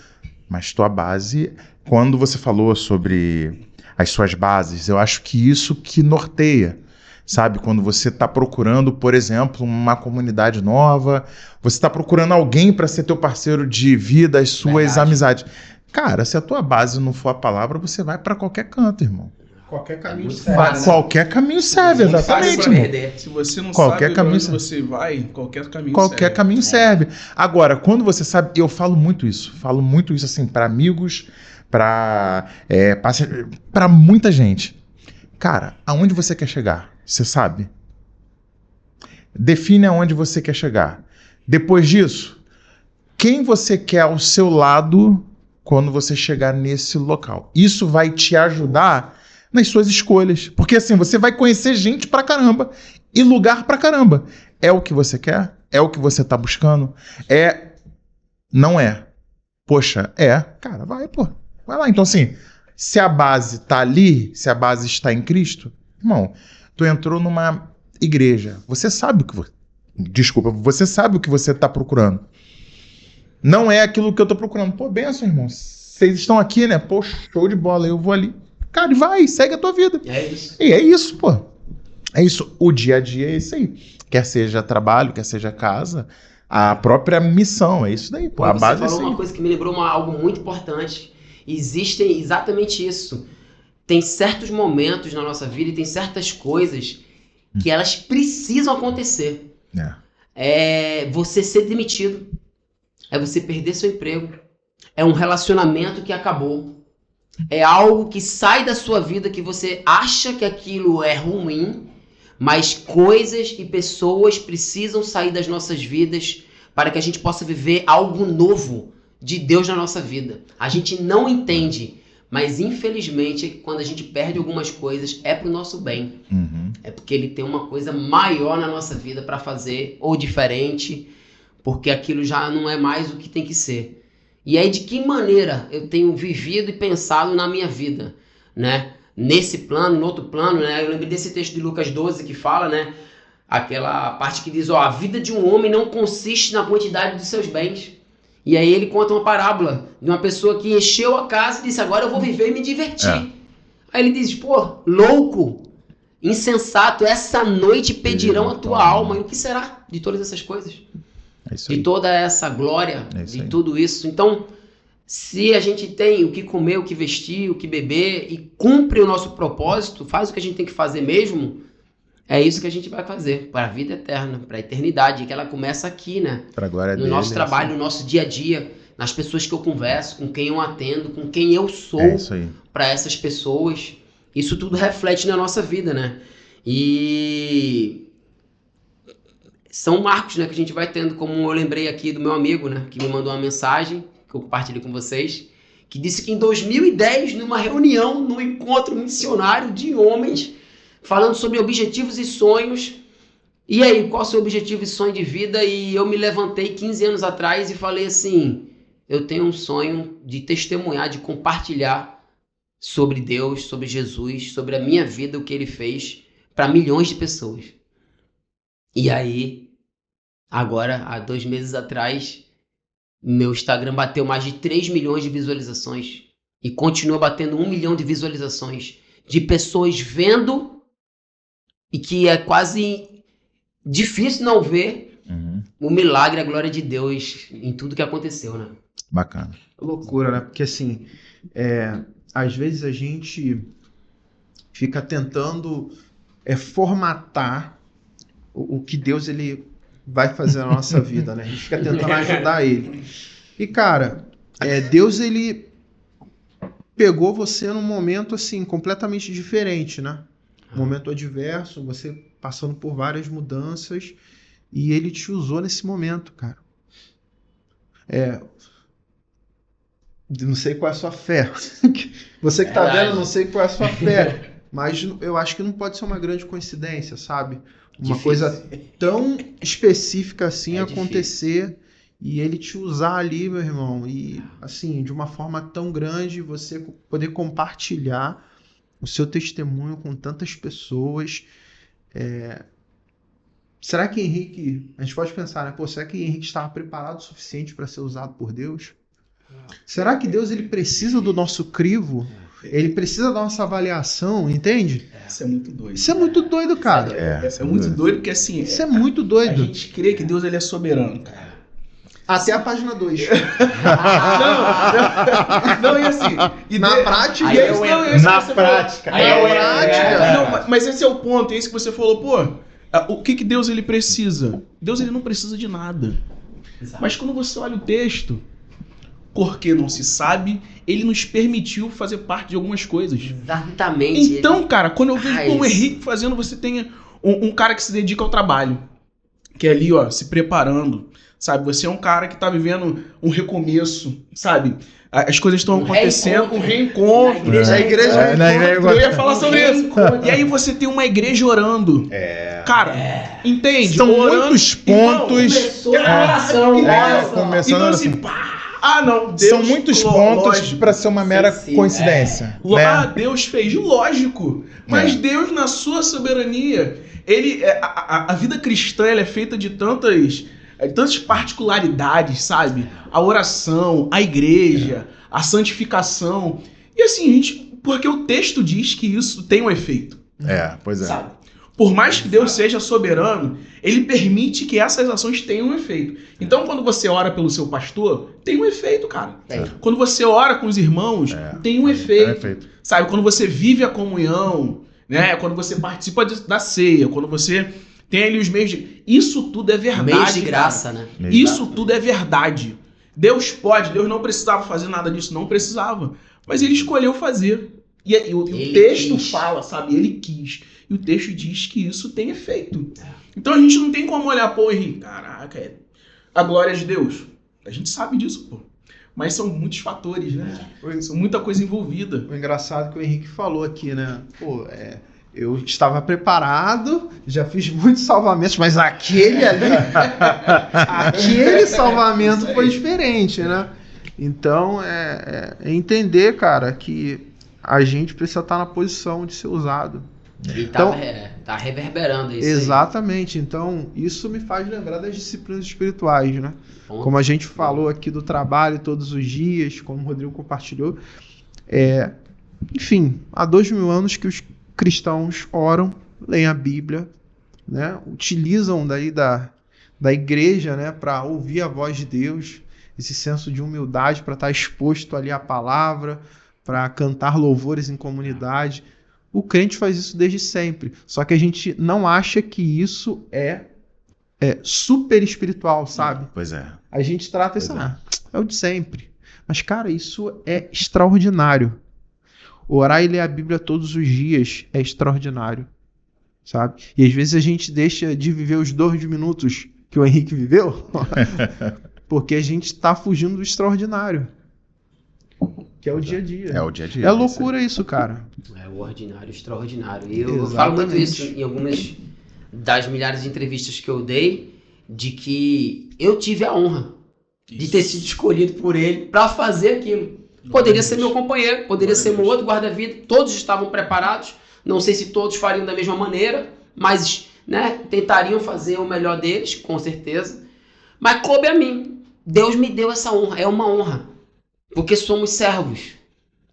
mas tua base, quando você falou sobre as suas bases, eu acho que isso que norteia. Sabe, quando você está procurando, por exemplo, uma comunidade nova, você está procurando alguém para ser teu parceiro de vida, as suas amizades. Cara, se a tua base não for a palavra, você vai para qualquer canto, irmão. Qualquer caminho serve. Qualquer caminho serve, exatamente. Se você não Qualquer sabe caminho onde você vai, qualquer caminho Qualquer serve. caminho serve. Agora, quando você sabe, eu falo muito isso assim para amigos, para muita gente. Cara, aonde você quer chegar? Você sabe? Define aonde você quer chegar. Depois disso, quem você quer ao seu lado quando você chegar nesse local. Isso vai te ajudar nas suas escolhas. Porque assim, você vai conhecer gente pra caramba e lugar pra caramba. É o que você quer? É o que você tá buscando? Não é? Poxa, cara, vai, pô. Vai lá. Então assim, se a base tá ali, se a base está em Cristo, irmão, tu entrou numa igreja. Você sabe o que você sabe o que você tá procurando. Não é aquilo que eu tô procurando. Pô, benção, irmão. Vocês estão aqui, né? Pô, show de bola. Eu vou ali. Cara, vai, segue a tua vida. É isso. E é isso, pô. É isso. O dia a dia é isso aí. Quer seja trabalho, quer seja casa, a própria missão. É isso daí, pô. A base é isso aí. Você falou uma coisa que me lembrou algo muito importante. Existem exatamente isso. Tem certos momentos na nossa vida e tem certas coisas que elas precisam acontecer. É você ser demitido. É você perder seu emprego. É um relacionamento que acabou. É algo que sai da sua vida que você acha que aquilo é ruim, mas coisas e pessoas precisam sair das nossas vidas para que a gente possa viver algo novo de Deus na nossa vida. A gente não entende, mas infelizmente quando a gente perde algumas coisas é pro nosso bem. É porque ele tem uma coisa maior na nossa vida para fazer, ou diferente, porque aquilo já não é mais o que tem que ser. E aí de que maneira eu tenho vivido e pensado na minha vida, né? Nesse plano, no outro plano, né? Eu lembro desse texto de Lucas 12 que fala, né? Aquela parte que diz, a vida de um homem não consiste na quantidade dos seus bens. E aí ele conta uma parábola de uma pessoa que encheu a casa e disse, agora eu vou viver e me divertir. Aí ele diz, louco, insensato, essa noite pedirão a tua alma. E o que será de todas essas coisas? De toda essa glória, de tudo isso. Então, se a gente tem o que comer, o que vestir, o que beber e cumpre o nosso propósito, faz o que a gente tem que fazer mesmo, é isso que a gente vai fazer para a vida eterna, para a eternidade, que ela começa aqui, né? Pra glória no dele, nosso trabalho, no nosso dia a dia, nas pessoas que eu converso, com quem eu atendo, com quem eu sou para essas pessoas. Isso tudo reflete na nossa vida, né? E são marcos, né, que a gente vai tendo, como eu lembrei aqui do meu amigo, né, que me mandou uma mensagem, que eu compartilhei com vocês, que disse que em 2010, numa reunião, num encontro missionário de homens, falando sobre objetivos e sonhos, e aí, qual é o seu objetivo e sonho de vida? E eu me levantei 15 anos atrás e falei assim, eu tenho um sonho de testemunhar, de compartilhar sobre Deus, sobre Jesus, sobre a minha vida, o que ele fez para milhões de pessoas. E aí, agora, há 2 meses atrás, meu Instagram bateu mais de 3 milhões de visualizações e continua batendo 1 milhão de visualizações de pessoas vendo e que é quase difícil não ver o milagre, a glória de Deus em tudo que aconteceu, né? Bacana. Loucura, né? Porque assim, às vezes a gente fica tentando formatar o que Deus ele vai fazer na nossa vida, né? A gente fica tentando ajudar ele. E cara, Deus ele pegou você num momento assim completamente diferente, né? Um momento adverso, você passando por várias mudanças e ele te usou nesse momento, cara. Não sei qual é a sua fé. Você que tá vendo, não sei qual é a sua fé. Mas eu acho que não pode ser uma grande coincidência, sabe? Uma coisa tão específica assim acontecer e ele te usar ali, meu irmão, e assim, de uma forma tão grande, você poder compartilhar o seu testemunho com tantas pessoas. Será que Henrique, a gente pode pensar, né? Será que Henrique estava preparado o suficiente para ser usado por Deus? Será que Deus ele precisa do nosso crivo? Ele precisa da nossa avaliação, entende? Isso é muito doido. Isso é muito doido, cara. É muito doido porque assim... Isso é muito doido. A gente crê que Deus ele é soberano, cara. Até a página 2. Não, e assim... E na prática... Na prática. Não, mas esse é o ponto, é isso que você falou, o que Deus ele precisa? Deus ele não precisa de nada. Exato. Mas quando você olha o texto, porque não se sabe, ele nos permitiu fazer parte de algumas coisas. Exatamente. Então, cara, quando eu vejo como o Henrique fazendo, você tem um cara que se dedica ao trabalho, que é ali, se preparando, sabe? Você é um cara que tá vivendo um recomeço, sabe? As coisas estão acontecendo, um reencontro. Na igreja. Eu ia falar sobre isso. E aí você tem uma igreja orando. Cara, entende? São orando, muitos pontos. Começou a oração. Então assim, Deus, são muitos pontos para ser uma mera coincidência. Né? Deus fez, lógico. Mas Deus, na sua soberania, a vida cristã ela é feita de tantas particularidades, sabe? A oração, a igreja, a santificação. E assim, porque o texto diz que isso tem um efeito. Pois é. Sabe? Por mais que Deus seja soberano, ele permite que essas ações tenham um efeito. Então, quando você ora pelo seu pastor, tem um efeito, cara. Quando você ora com os irmãos, tem um efeito. Sabe? Quando você vive a comunhão, né? Quando você participa da ceia, quando você tem ali os meios de... Isso tudo é verdade. Meios de graça, né? Isso tudo é verdade. Deus não precisava fazer nada disso, não precisava. Mas ele escolheu fazer. E o texto fala, sabe? Ele quis. E o texto diz que isso tem efeito. Então a gente não tem como olhar, pô, Henrique, caraca, é a glória de Deus. A gente sabe disso, pô. Mas são muitos fatores, né? São muita coisa envolvida. O engraçado que o Henrique falou aqui, né? Pô, eu estava preparado, já fiz muitos salvamentos, mas aquele ali, aquele salvamento foi diferente, né? Então, é entender, cara, que a gente precisa estar na posição de ser usado. E Então, tá reverberando isso. exatamente. Então, isso me faz lembrar das disciplinas espirituais, né? Aí. Como a gente falou aqui do trabalho todos os dias, como o Rodrigo compartilhou. Enfim, há 2000 anos que os cristãos oram, leem a Bíblia, né? Utilizam daí da igreja, né? Para ouvir a voz de Deus, esse senso de humildade para estar exposto ali à palavra, para cantar louvores em comunidade. O crente faz isso desde sempre. Só que a gente não acha que isso é super espiritual, sabe? Pois é. A gente trata isso, é o de sempre. Mas, cara, isso é extraordinário. Orar e ler a Bíblia todos os dias é extraordinário, sabe? E às vezes a gente deixa de viver os 2 minutos que o Henrique viveu porque a gente está fugindo do extraordinário, que é o dia a dia. É o dia a dia. É loucura isso, cara. É o ordinário, extraordinário. E eu falo muito isso em algumas das milhares de entrevistas que eu dei, de que eu tive a honra de ter sido escolhido por ele para fazer aquilo. Poderia ser meu companheiro, poderia ser meu outro guarda-vida, todos estavam preparados, não sei se todos fariam da mesma maneira, mas né, tentariam fazer o melhor deles, com certeza. Mas coube a mim, Deus me deu essa honra, é uma honra, porque somos servos.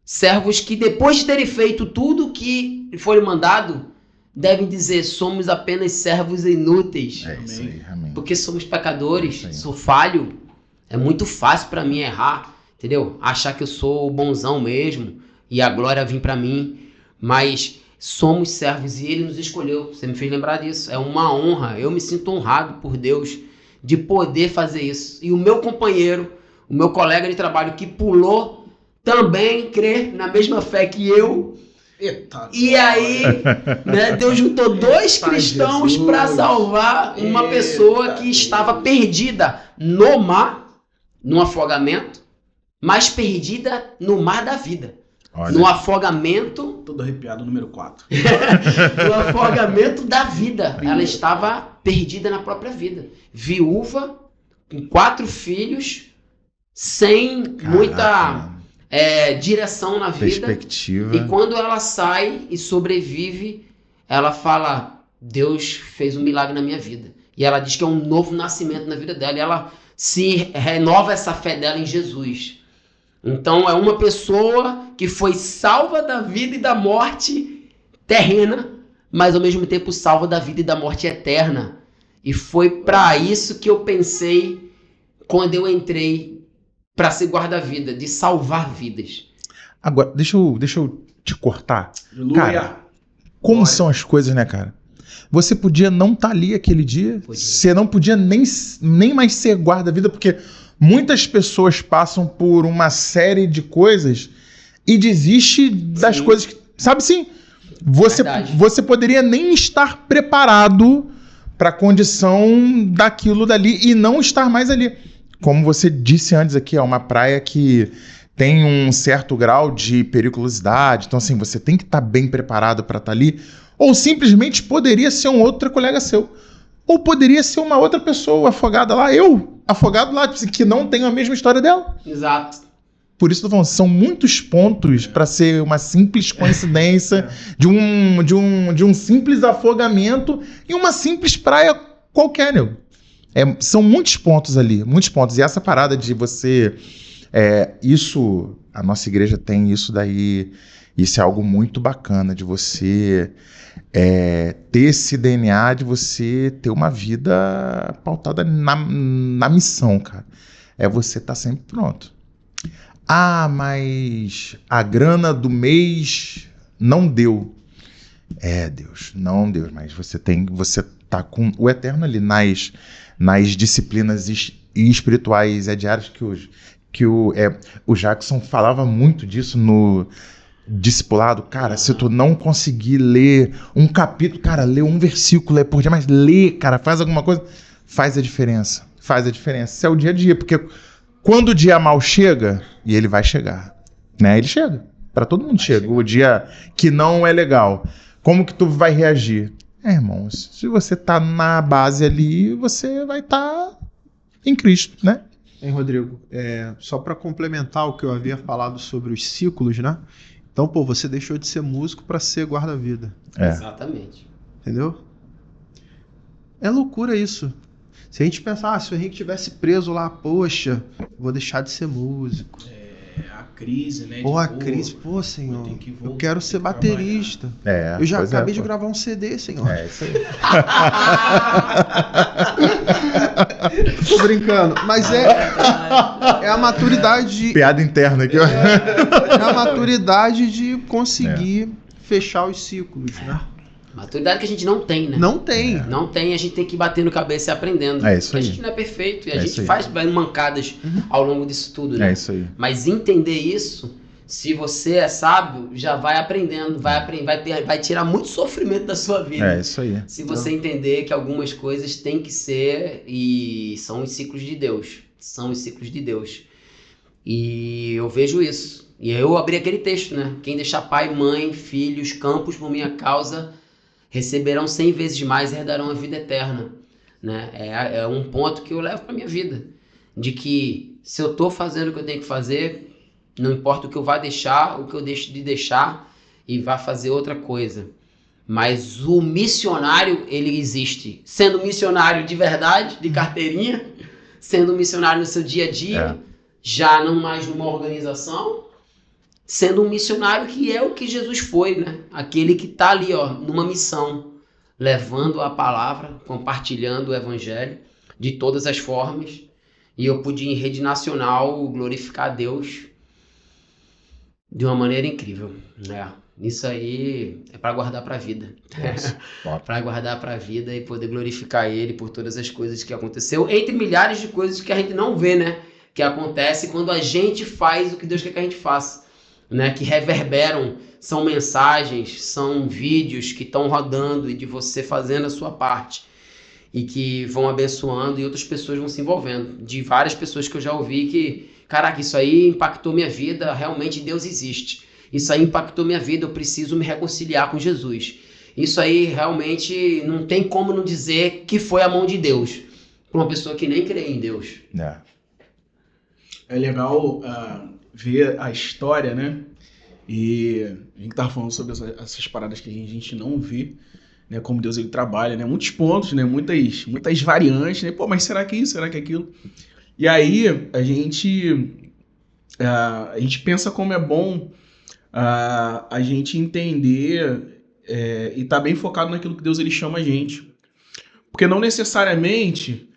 Servos que depois de terem feito tudo que foi mandado, devem dizer, somos apenas servos inúteis. É isso aí, amém. Porque somos pecadores, sou falho, é muito fácil para mim errar. Entendeu? Achar que eu sou o bonzão mesmo e a glória vir para mim. Mas somos servos e ele nos escolheu. Você me fez lembrar disso. É uma honra. Eu me sinto honrado por Deus de poder fazer isso. E o meu companheiro, o meu colega de trabalho que pulou, também crê na mesma fé que eu. Eita, e aí, né, Deus juntou 2 cristãos para salvar uma pessoa que estava perdida no mar, num afogamento. Mas perdida no mar da vida. Olha. No afogamento... Todo arrepiado, número 4. No afogamento da vida. Ela estava perdida na própria vida. Viúva, com 4 filhos, sem muita direção na vida. Perspectiva. E quando ela sai e sobrevive, ela fala, Deus fez um milagre na minha vida. E ela diz que é um novo nascimento na vida dela. E ela se renova essa fé dela em Jesus. Então é uma pessoa que foi salva da vida e da morte terrena, mas ao mesmo tempo salva da vida e da morte eterna. E foi para isso que eu pensei quando eu entrei para ser guarda-vida, de salvar vidas. Agora, deixa eu te cortar. Aleluia. Cara, como são as coisas, né, cara? Você podia não estar ali aquele dia, você não podia nem mais ser guarda-vida, porque muitas pessoas passam por uma série de coisas e desiste das coisas que... Sabe, sim, você poderia nem estar preparado para a condição daquilo dali e não estar mais ali. Como você disse antes aqui, é uma praia que tem um certo grau de periculosidade, então assim, você tem que estar bem preparado para estar ali, ou simplesmente poderia ser um outro colega seu. Ou poderia ser uma outra pessoa afogada lá, afogado lá, que não tem a mesma história dela. Exato. Por isso eu tô falando, são muitos pontos para ser uma simples coincidência de um simples afogamento em uma simples praia qualquer, né? São muitos pontos ali, muitos pontos. E essa parada de você... isso, a nossa igreja tem isso daí, isso é algo muito bacana, de você... ter esse DNA de você ter uma vida pautada na missão, cara. Você estar sempre pronto. Ah, mas a grana do mês não deu. Deus, não deu, mas você tá com o eterno ali nas disciplinas espirituais diárias que o Jackson falava muito disso discipulado, cara, se tu não conseguir ler um capítulo, cara, lê um versículo por dia, mas lê, cara, faz alguma coisa, faz a diferença. Faz a diferença. Isso é o dia a dia, porque quando o dia mal chega, e ele vai chegar, né? Ele chega. Para todo mundo chega. O dia que não é legal. Como que tu vai reagir? Irmãos, se você tá na base ali, você vai estar em Cristo, né? Hein, Rodrigo? Só para complementar o que eu havia falado sobre os ciclos, né? Então, pô, você deixou de ser músico para ser guarda-vida. Exatamente. Entendeu? É loucura isso. Se a gente pensar, se o Henrique tivesse preso lá, poxa, vou deixar de ser músico. A crise, né? Pô, a crise, pô, Senhor, eu quero ser baterista. Eu já acabei de gravar um CD, Senhor. Isso aí. Tô brincando, mas é a maturidade. Piada interna aqui, ó. É a maturidade de conseguir fechar os ciclos, né? Maturidade que a gente não tem, né? Não tem. Não tem, a gente tem que ir batendo cabeça e aprendendo. É isso Porque aí. a gente não é perfeito e a É gente isso aí. faz mancadas ao longo disso tudo, né? É isso aí. Mas entender isso, se você é sábio, já vai aprendendo, vai tirar muito sofrimento da sua vida. É isso aí. Se você entender que algumas coisas têm que ser e são os ciclos de Deus. São os ciclos de Deus. E eu vejo isso. E eu abri aquele texto, né? Quem deixar pai, mãe, filhos, campos por minha causa, receberão 100 vezes mais e herdarão a vida eterna. Né? É um ponto que eu levo para minha vida. De que se eu estou fazendo o que eu tenho que fazer, não importa o que eu vá deixar, o que eu deixo de deixar e vá fazer outra coisa. Mas o missionário, ele existe. Sendo missionário de verdade, de carteirinha, sendo missionário no seu dia a dia, já não mais numa organização, sendo um missionário que é o que Jesus foi, né? Aquele que está ali, ó, numa missão, levando a palavra, compartilhando o evangelho de todas as formas. E eu pude em rede nacional glorificar a Deus de uma maneira incrível, né? Isso aí é para guardar para a vida. Para guardar para a vida e poder glorificar Ele por todas as coisas que aconteceu, entre milhares de coisas que a gente não vê, né? Que acontece quando a gente faz o que Deus quer que a gente faça. Né, que reverberam, são mensagens, são vídeos que estão rodando e de você fazendo a sua parte e que vão abençoando e outras pessoas vão se envolvendo. De várias pessoas que eu já ouvi que, caraca, isso aí impactou minha vida, realmente Deus existe. Isso aí impactou minha vida, eu preciso me reconciliar com Jesus. Isso aí realmente não tem como não dizer que foi a mão de Deus para uma pessoa que nem crê em Deus. É legal ver a história, né? E a gente tava falando sobre essas paradas que a gente não vê, né? Como Deus ele trabalha, né? Muitos pontos, né? Muitas variantes, né? Pô, mas será que isso? Será que aquilo? E aí a gente pensa como é bom a gente entender e tá bem focado naquilo que Deus ele chama a gente. Porque não necessariamente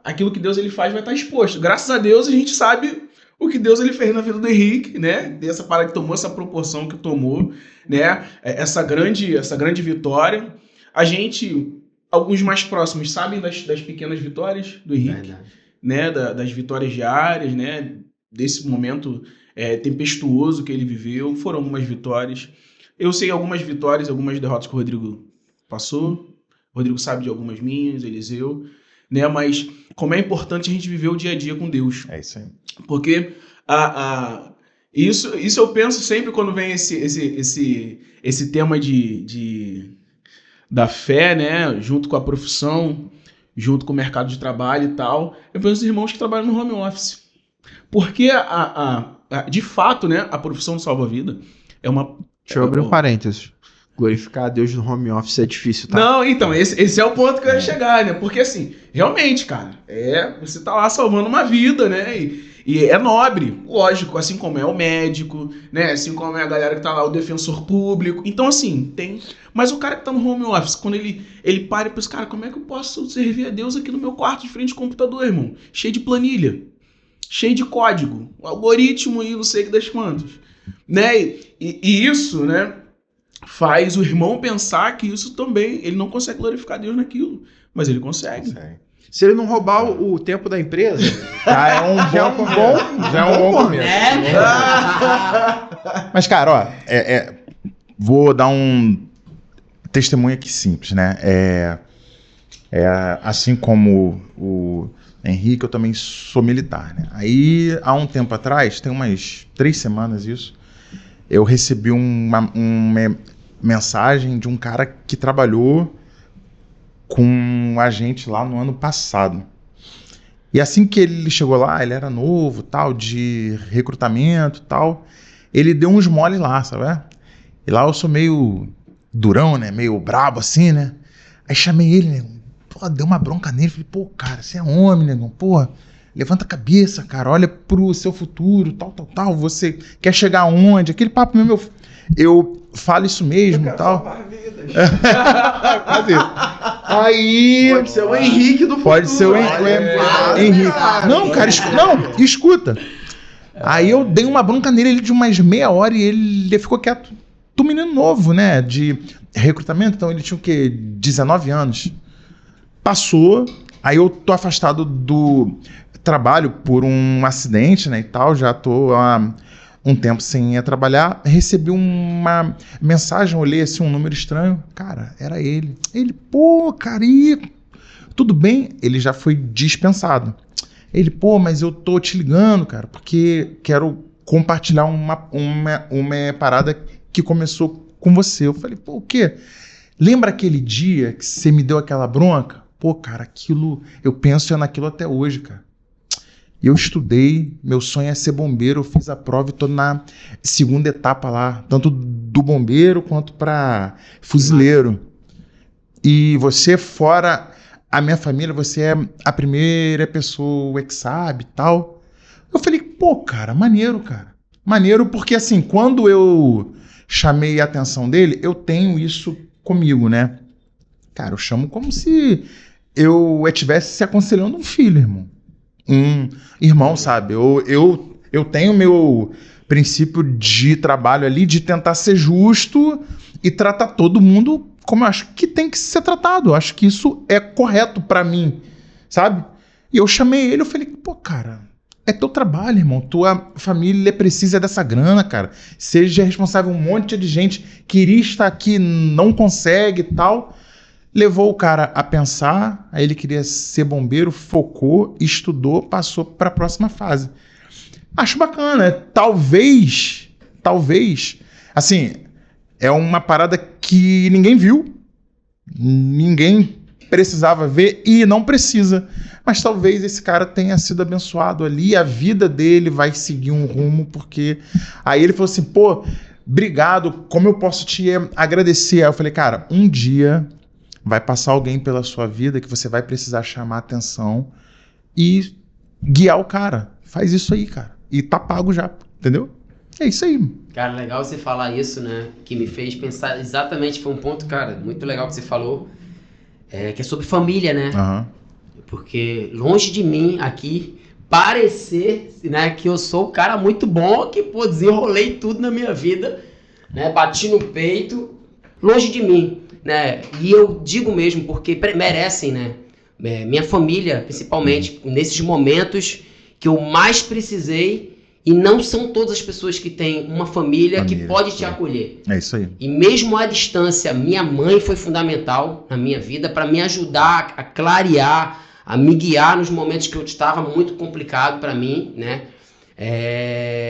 aquilo que Deus ele faz vai estar exposto. Graças a Deus a gente sabe o que Deus ele fez na vida do Henrique, né? Dessa parada que tomou essa proporção que tomou, né? Essa grande vitória. A gente, alguns mais próximos, sabem das pequenas vitórias do Henrique, né? Das vitórias diárias, né? Desse momento tempestuoso que ele viveu. Foram algumas vitórias. Eu sei algumas vitórias, algumas derrotas que o Rodrigo passou. O Rodrigo sabe de algumas minhas, Eliseu, né? Mas como é importante a gente viver o dia a dia com Deus. É isso aí. Porque isso eu penso sempre quando vem esse tema da fé, né? Junto com a profissão, junto com o mercado de trabalho e tal. Eu penso nos irmãos que trabalham no home office. Porque, de fato, né? A profissão salva-vida é uma... Deixa eu abrir um parênteses. Glorificar a Deus no home office é difícil, tá? Não, então, esse é o ponto que eu ia chegar, né? Porque, assim, realmente, cara, você tá lá salvando uma vida, né? E é nobre, lógico, assim como é o médico, né? Assim como é a galera que tá lá, o defensor público. Então, assim, tem... Mas o cara que tá no home office, quando ele para e pensa, cara, como é que eu posso servir a Deus aqui no meu quarto de frente ao computador, irmão? Cheio de planilha, cheio de código, algoritmo e não sei o que das quantas, né? E isso, né? Faz o irmão pensar que isso também, ele não consegue glorificar Deus naquilo, mas ele consegue. Se ele não roubar o tempo da empresa, Já é um bom começo. Né? Mas, cara, ó, vou dar um testemunho aqui simples, né? Assim como o Henrique, eu também sou militar, né? Aí, há um tempo atrás, tem umas 3 semanas isso, eu recebi uma mensagem de um cara que trabalhou com a gente lá no ano passado. E assim que ele chegou lá, ele era novo, tal, de recrutamento, tal, ele deu uns mole lá, sabe? E lá eu sou meio durão, né? Meio brabo assim, né? Aí chamei ele, né? Pô, deu uma bronca nele, falei, pô, cara, você é homem, negão, pô, levanta a cabeça, cara, olha pro seu futuro, tal, você quer chegar aonde? Aquele papo mesmo, eu falo isso mesmo e tal. Quase isso. Aí. pode ser o Henrique do futuro. Pode ser o Henrique. Não, cara, escuta. Aí eu dei uma bronca nele de umas meia hora e ele ficou quieto. Do menino novo, né? De recrutamento, então ele tinha o quê? 19 anos. Passou, aí eu tô afastado do trabalho por um acidente, né? E tal, já tô há um tempo sem ir trabalhar. Recebi uma mensagem, olhei assim, um número estranho. Cara, era ele. Ele, pô, cara, tudo bem? Ele já foi dispensado. Ele, pô, mas eu tô te ligando, cara, porque quero compartilhar uma parada que começou com você. Eu falei, pô, o quê? Lembra aquele dia que você me deu aquela bronca? Pô, cara, aquilo, eu penso naquilo até hoje, cara. Eu estudei, meu sonho é ser bombeiro, eu fiz a prova e tô na segunda etapa lá, tanto do bombeiro quanto para fuzileiro. E você, fora a minha família, você é a primeira pessoa que sabe e tal. Eu falei, pô, cara. Maneiro porque, assim, quando eu chamei a atenção dele, eu tenho isso comigo, né? Cara, eu chamo como se eu estivesse se aconselhando um filho, irmão. Um irmão, sabe? Eu tenho meu princípio de trabalho ali de tentar ser justo e tratar todo mundo como eu acho que tem que ser tratado. Eu acho que isso é correto pra mim, sabe? E eu chamei ele, eu falei, pô, cara, é teu trabalho, irmão. Tua família precisa dessa grana, cara. Seja responsável, um monte de gente queria estar aqui, não consegue e tal. Levou o cara a pensar, aí ele queria ser bombeiro, focou, estudou, passou para a próxima fase. Acho bacana, talvez, assim, é uma parada que ninguém viu, ninguém precisava ver e não precisa, mas talvez esse cara tenha sido abençoado ali, a vida dele vai seguir um rumo, porque aí ele falou assim, pô, obrigado, como eu posso te agradecer? Aí eu falei, cara, um dia vai passar alguém pela sua vida que você vai precisar chamar atenção e guiar o cara. Faz isso aí, cara. E tá pago já, entendeu? É isso aí. Cara, legal você falar isso, né? Que me fez pensar exatamente, foi um ponto, cara, muito legal que você falou, que é sobre família, né? Uhum. Porque longe de mim aqui parecer, né, que eu sou o cara muito bom, que, pô, desenrolei tudo na minha vida, né? Bati no peito, longe de mim. Né? E eu digo mesmo porque merecem, né? Minha família, principalmente, nesses momentos que eu mais precisei, e não são todas as pessoas que têm uma família que pode te acolher. É isso aí. E mesmo à distância, minha mãe foi fundamental na minha vida para me ajudar a clarear, a me guiar nos momentos que eu estava muito complicado para mim, né?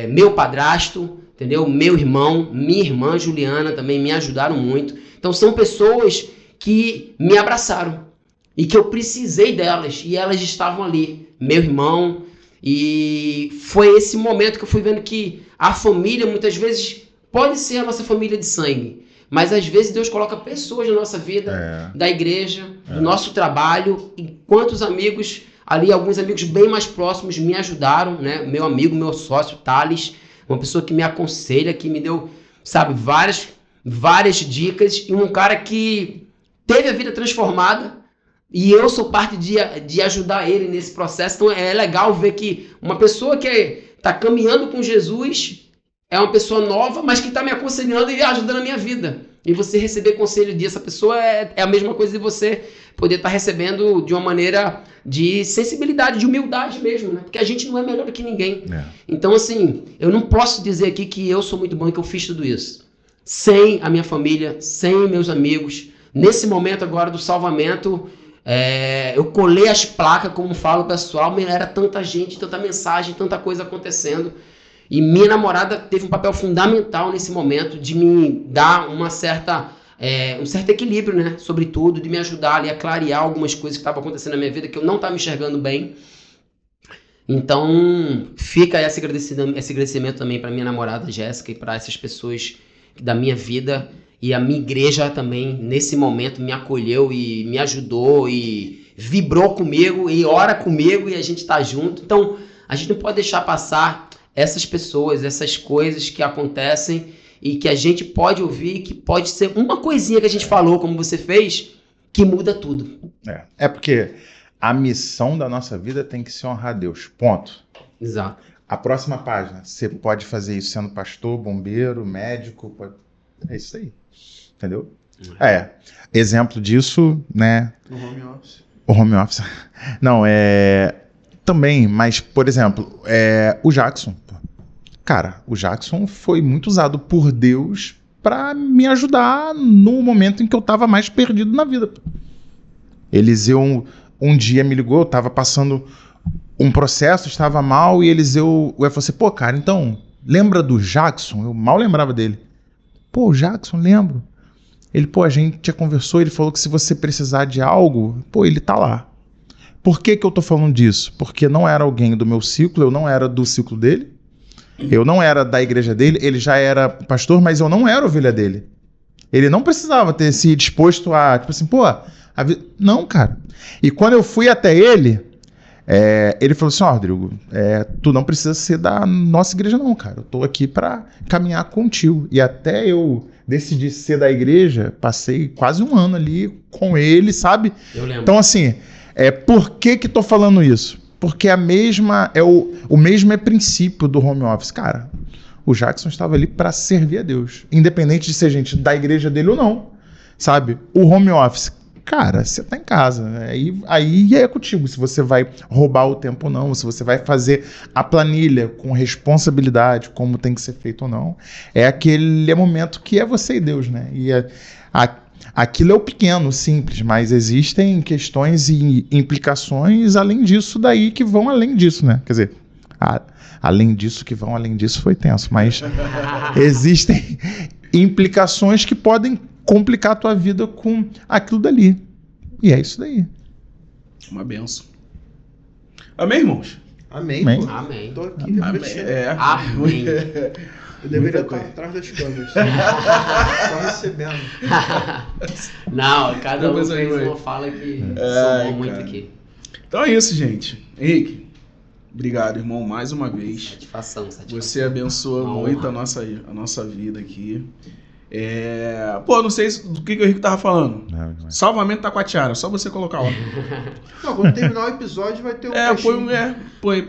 Meu padrasto, entendeu? Meu irmão, minha irmã Juliana também me ajudaram muito. Então são pessoas que me abraçaram e que eu precisei delas e elas estavam ali, meu irmão, e foi esse momento que eu fui vendo que a família muitas vezes pode ser a nossa família de sangue, mas às vezes Deus coloca pessoas na nossa vida, da igreja, do nosso trabalho, e quantos amigos ali, alguns amigos bem mais próximos me ajudaram, né? Meu amigo, meu sócio, Thales, uma pessoa que me aconselha, que me deu, sabe, várias dicas, e um cara que teve a vida transformada e eu sou parte de ajudar ele nesse processo. Então é legal ver que uma pessoa que está caminhando com Jesus é uma pessoa nova, mas que está me aconselhando e ajudando a minha vida. E você receber conselho dessa pessoa é a mesma coisa de você poder estar recebendo de uma maneira de sensibilidade, de humildade mesmo, né? Porque a gente não é melhor do que ninguém. É. Então, assim, eu não posso dizer aqui que eu sou muito bom e que eu fiz tudo isso. Sem a minha família, sem meus amigos. Nesse momento agora do salvamento, eu colei as placas, como fala o pessoal, era tanta gente, tanta mensagem, tanta coisa acontecendo. E minha namorada teve um papel fundamental nesse momento de me dar um certo equilíbrio, né? Sobretudo, de me ajudar ali a clarear algumas coisas que estavam acontecendo na minha vida, que eu não estava me enxergando bem. Então, fica esse agradecimento também para minha namorada Jéssica e para essas pessoas da minha vida. E a minha igreja também, nesse momento, me acolheu e me ajudou e vibrou comigo e ora comigo e a gente tá junto. Então, a gente não pode deixar passar essas pessoas, essas coisas que acontecem e que a gente pode ouvir, que pode ser uma coisinha que a gente falou, como você fez, que muda tudo. É porque a missão da nossa vida tem que ser honrar a Deus, ponto. Exato. A próxima página, você pode fazer isso sendo pastor, bombeiro, médico, é isso aí, entendeu? Exemplo disso, né? No home office. O home office. Não, também, mas, por exemplo, o Jackson. Cara, o Jackson foi muito usado por Deus para me ajudar no momento em que eu tava mais perdido na vida. Eliseu um dia me ligou, eu tava passando um processo, estava mal, e Eliseu falou assim, pô, cara, então, lembra do Jackson? Eu mal lembrava dele. Pô, o Jackson, lembro. Ele, a gente já conversou, ele falou que se você precisar de algo, ele tá lá. Por que eu tô falando disso? Porque não era alguém do meu ciclo, eu não era do ciclo dele, eu não era da igreja dele, ele já era pastor, mas eu não era ovelha dele. Ele não precisava ter se disposto a, tipo assim, não, cara. E quando eu fui até ele, ele falou assim, Rodrigo, tu não precisa ser da nossa igreja não, cara. Eu tô aqui pra caminhar contigo. E até eu decidi ser da igreja, passei quase um ano ali com ele, sabe? Eu lembro. Então, assim, por que tô falando isso? Porque o mesmo princípio do home office. Cara, o Jackson estava ali para servir a Deus, independente de ser gente da igreja dele ou não, sabe? O home office, cara, você tá em casa, aí é contigo, se você vai roubar o tempo ou não, se você vai fazer a planilha com responsabilidade, como tem que ser feito ou não. É aquele momento que é você e Deus, né? E aquilo é o pequeno, simples, mas existem questões e implicações além disso daí que vão além disso, né? Quer dizer, além disso que vão além disso foi tenso, mas existem implicações que podem complicar a tua vida com aquilo dali. E é isso daí. Uma benção. Amém, irmãos? Amém. Amém. Pô. Amém. Tô aqui refletindo. Amém. Eu deveria estar atrás das câmeras. Só recebendo. Não, cada um Depois aí, fez vai. uma fala que somou muito cara. aqui. Então é isso, gente. Henrique, obrigado, irmão, mais uma vez. Satisfação. Você abençoa Uma muito honra. a nossa vida aqui. Não sei do que o Henrique tava falando. Não. Salvamento Taquatiara, só você colocar lá. Não, quando terminar o episódio vai ter um põe.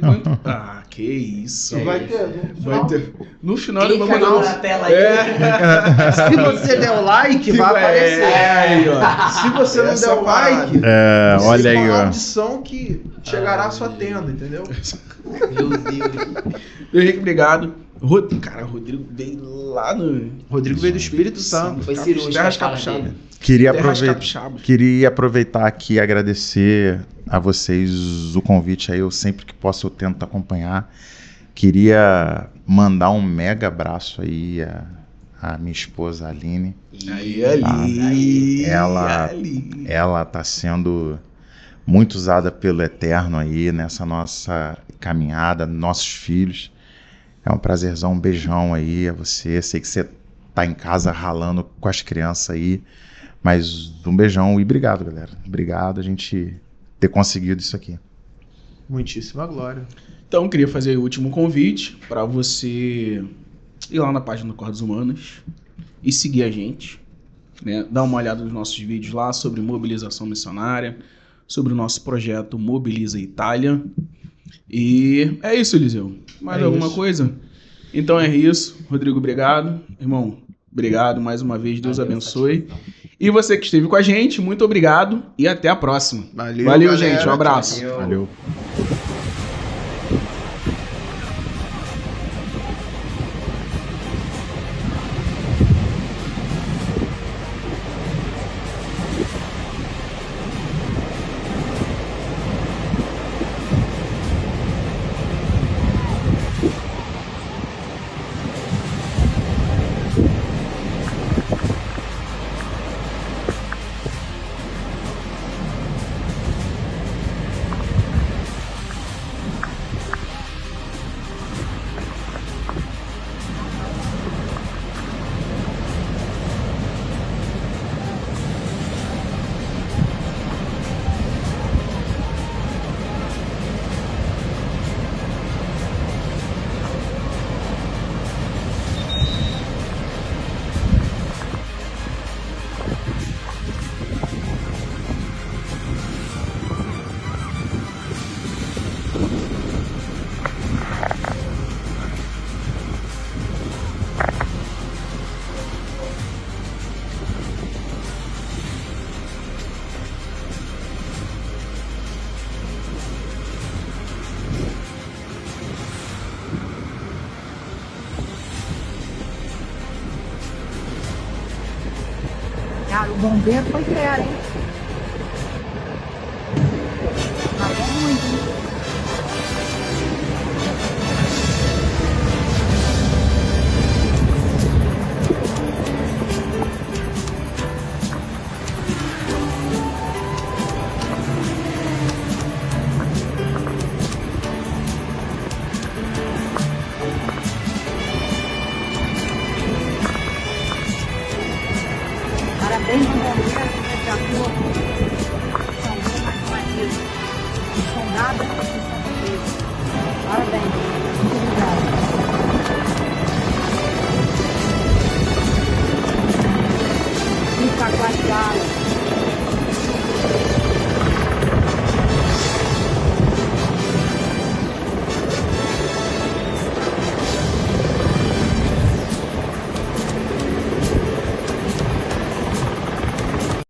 Que isso. Vai ter. Vai ter. No final Clica ele vai mandar na tela aí. Se você der o like, vai aparecer. aí, ó. Se você não Essa der o like, Olha aí, uma ó. maldição que chegará à sua tenda, entendeu? Meu Deus. Henrique, obrigado. Cara, o Rodrigo veio lá no. Rodrigo veio do Espírito Santo. Foi cirúrgico a Terras fala Capixaba. dele. Queria aproveitar aqui e agradecer a vocês o convite aí. Eu sempre que posso eu tento acompanhar. Queria mandar um mega abraço aí à minha esposa Aline. Ela tá sendo muito usada pelo Eterno aí nessa nossa caminhada, nossos filhos. É um prazerzão, um beijão aí a você. Sei que você tá em casa ralando com as crianças aí, mas um beijão e obrigado, galera. Obrigado a gente ter conseguido isso aqui. Muitíssima glória. Então, queria fazer o último convite para você ir lá na página do Cordas Humanas e seguir a gente, né? Dar uma olhada nos nossos vídeos lá sobre mobilização missionária, sobre o nosso projeto Mobiliza Itália. E é isso, Eliseu. Mais alguma coisa? Então é isso. Rodrigo, obrigado. Irmão, obrigado mais uma vez. Deus abençoe. E você que esteve com a gente, muito obrigado e até a próxima. Valeu, Valeu, galera. gente. Um abraço. Valeu. Cara, o bombeiro foi fera, hein? Mas muito, hein? Parabéns, bombeiro, que atua são mais isso. Não são nada, não são Parabéns.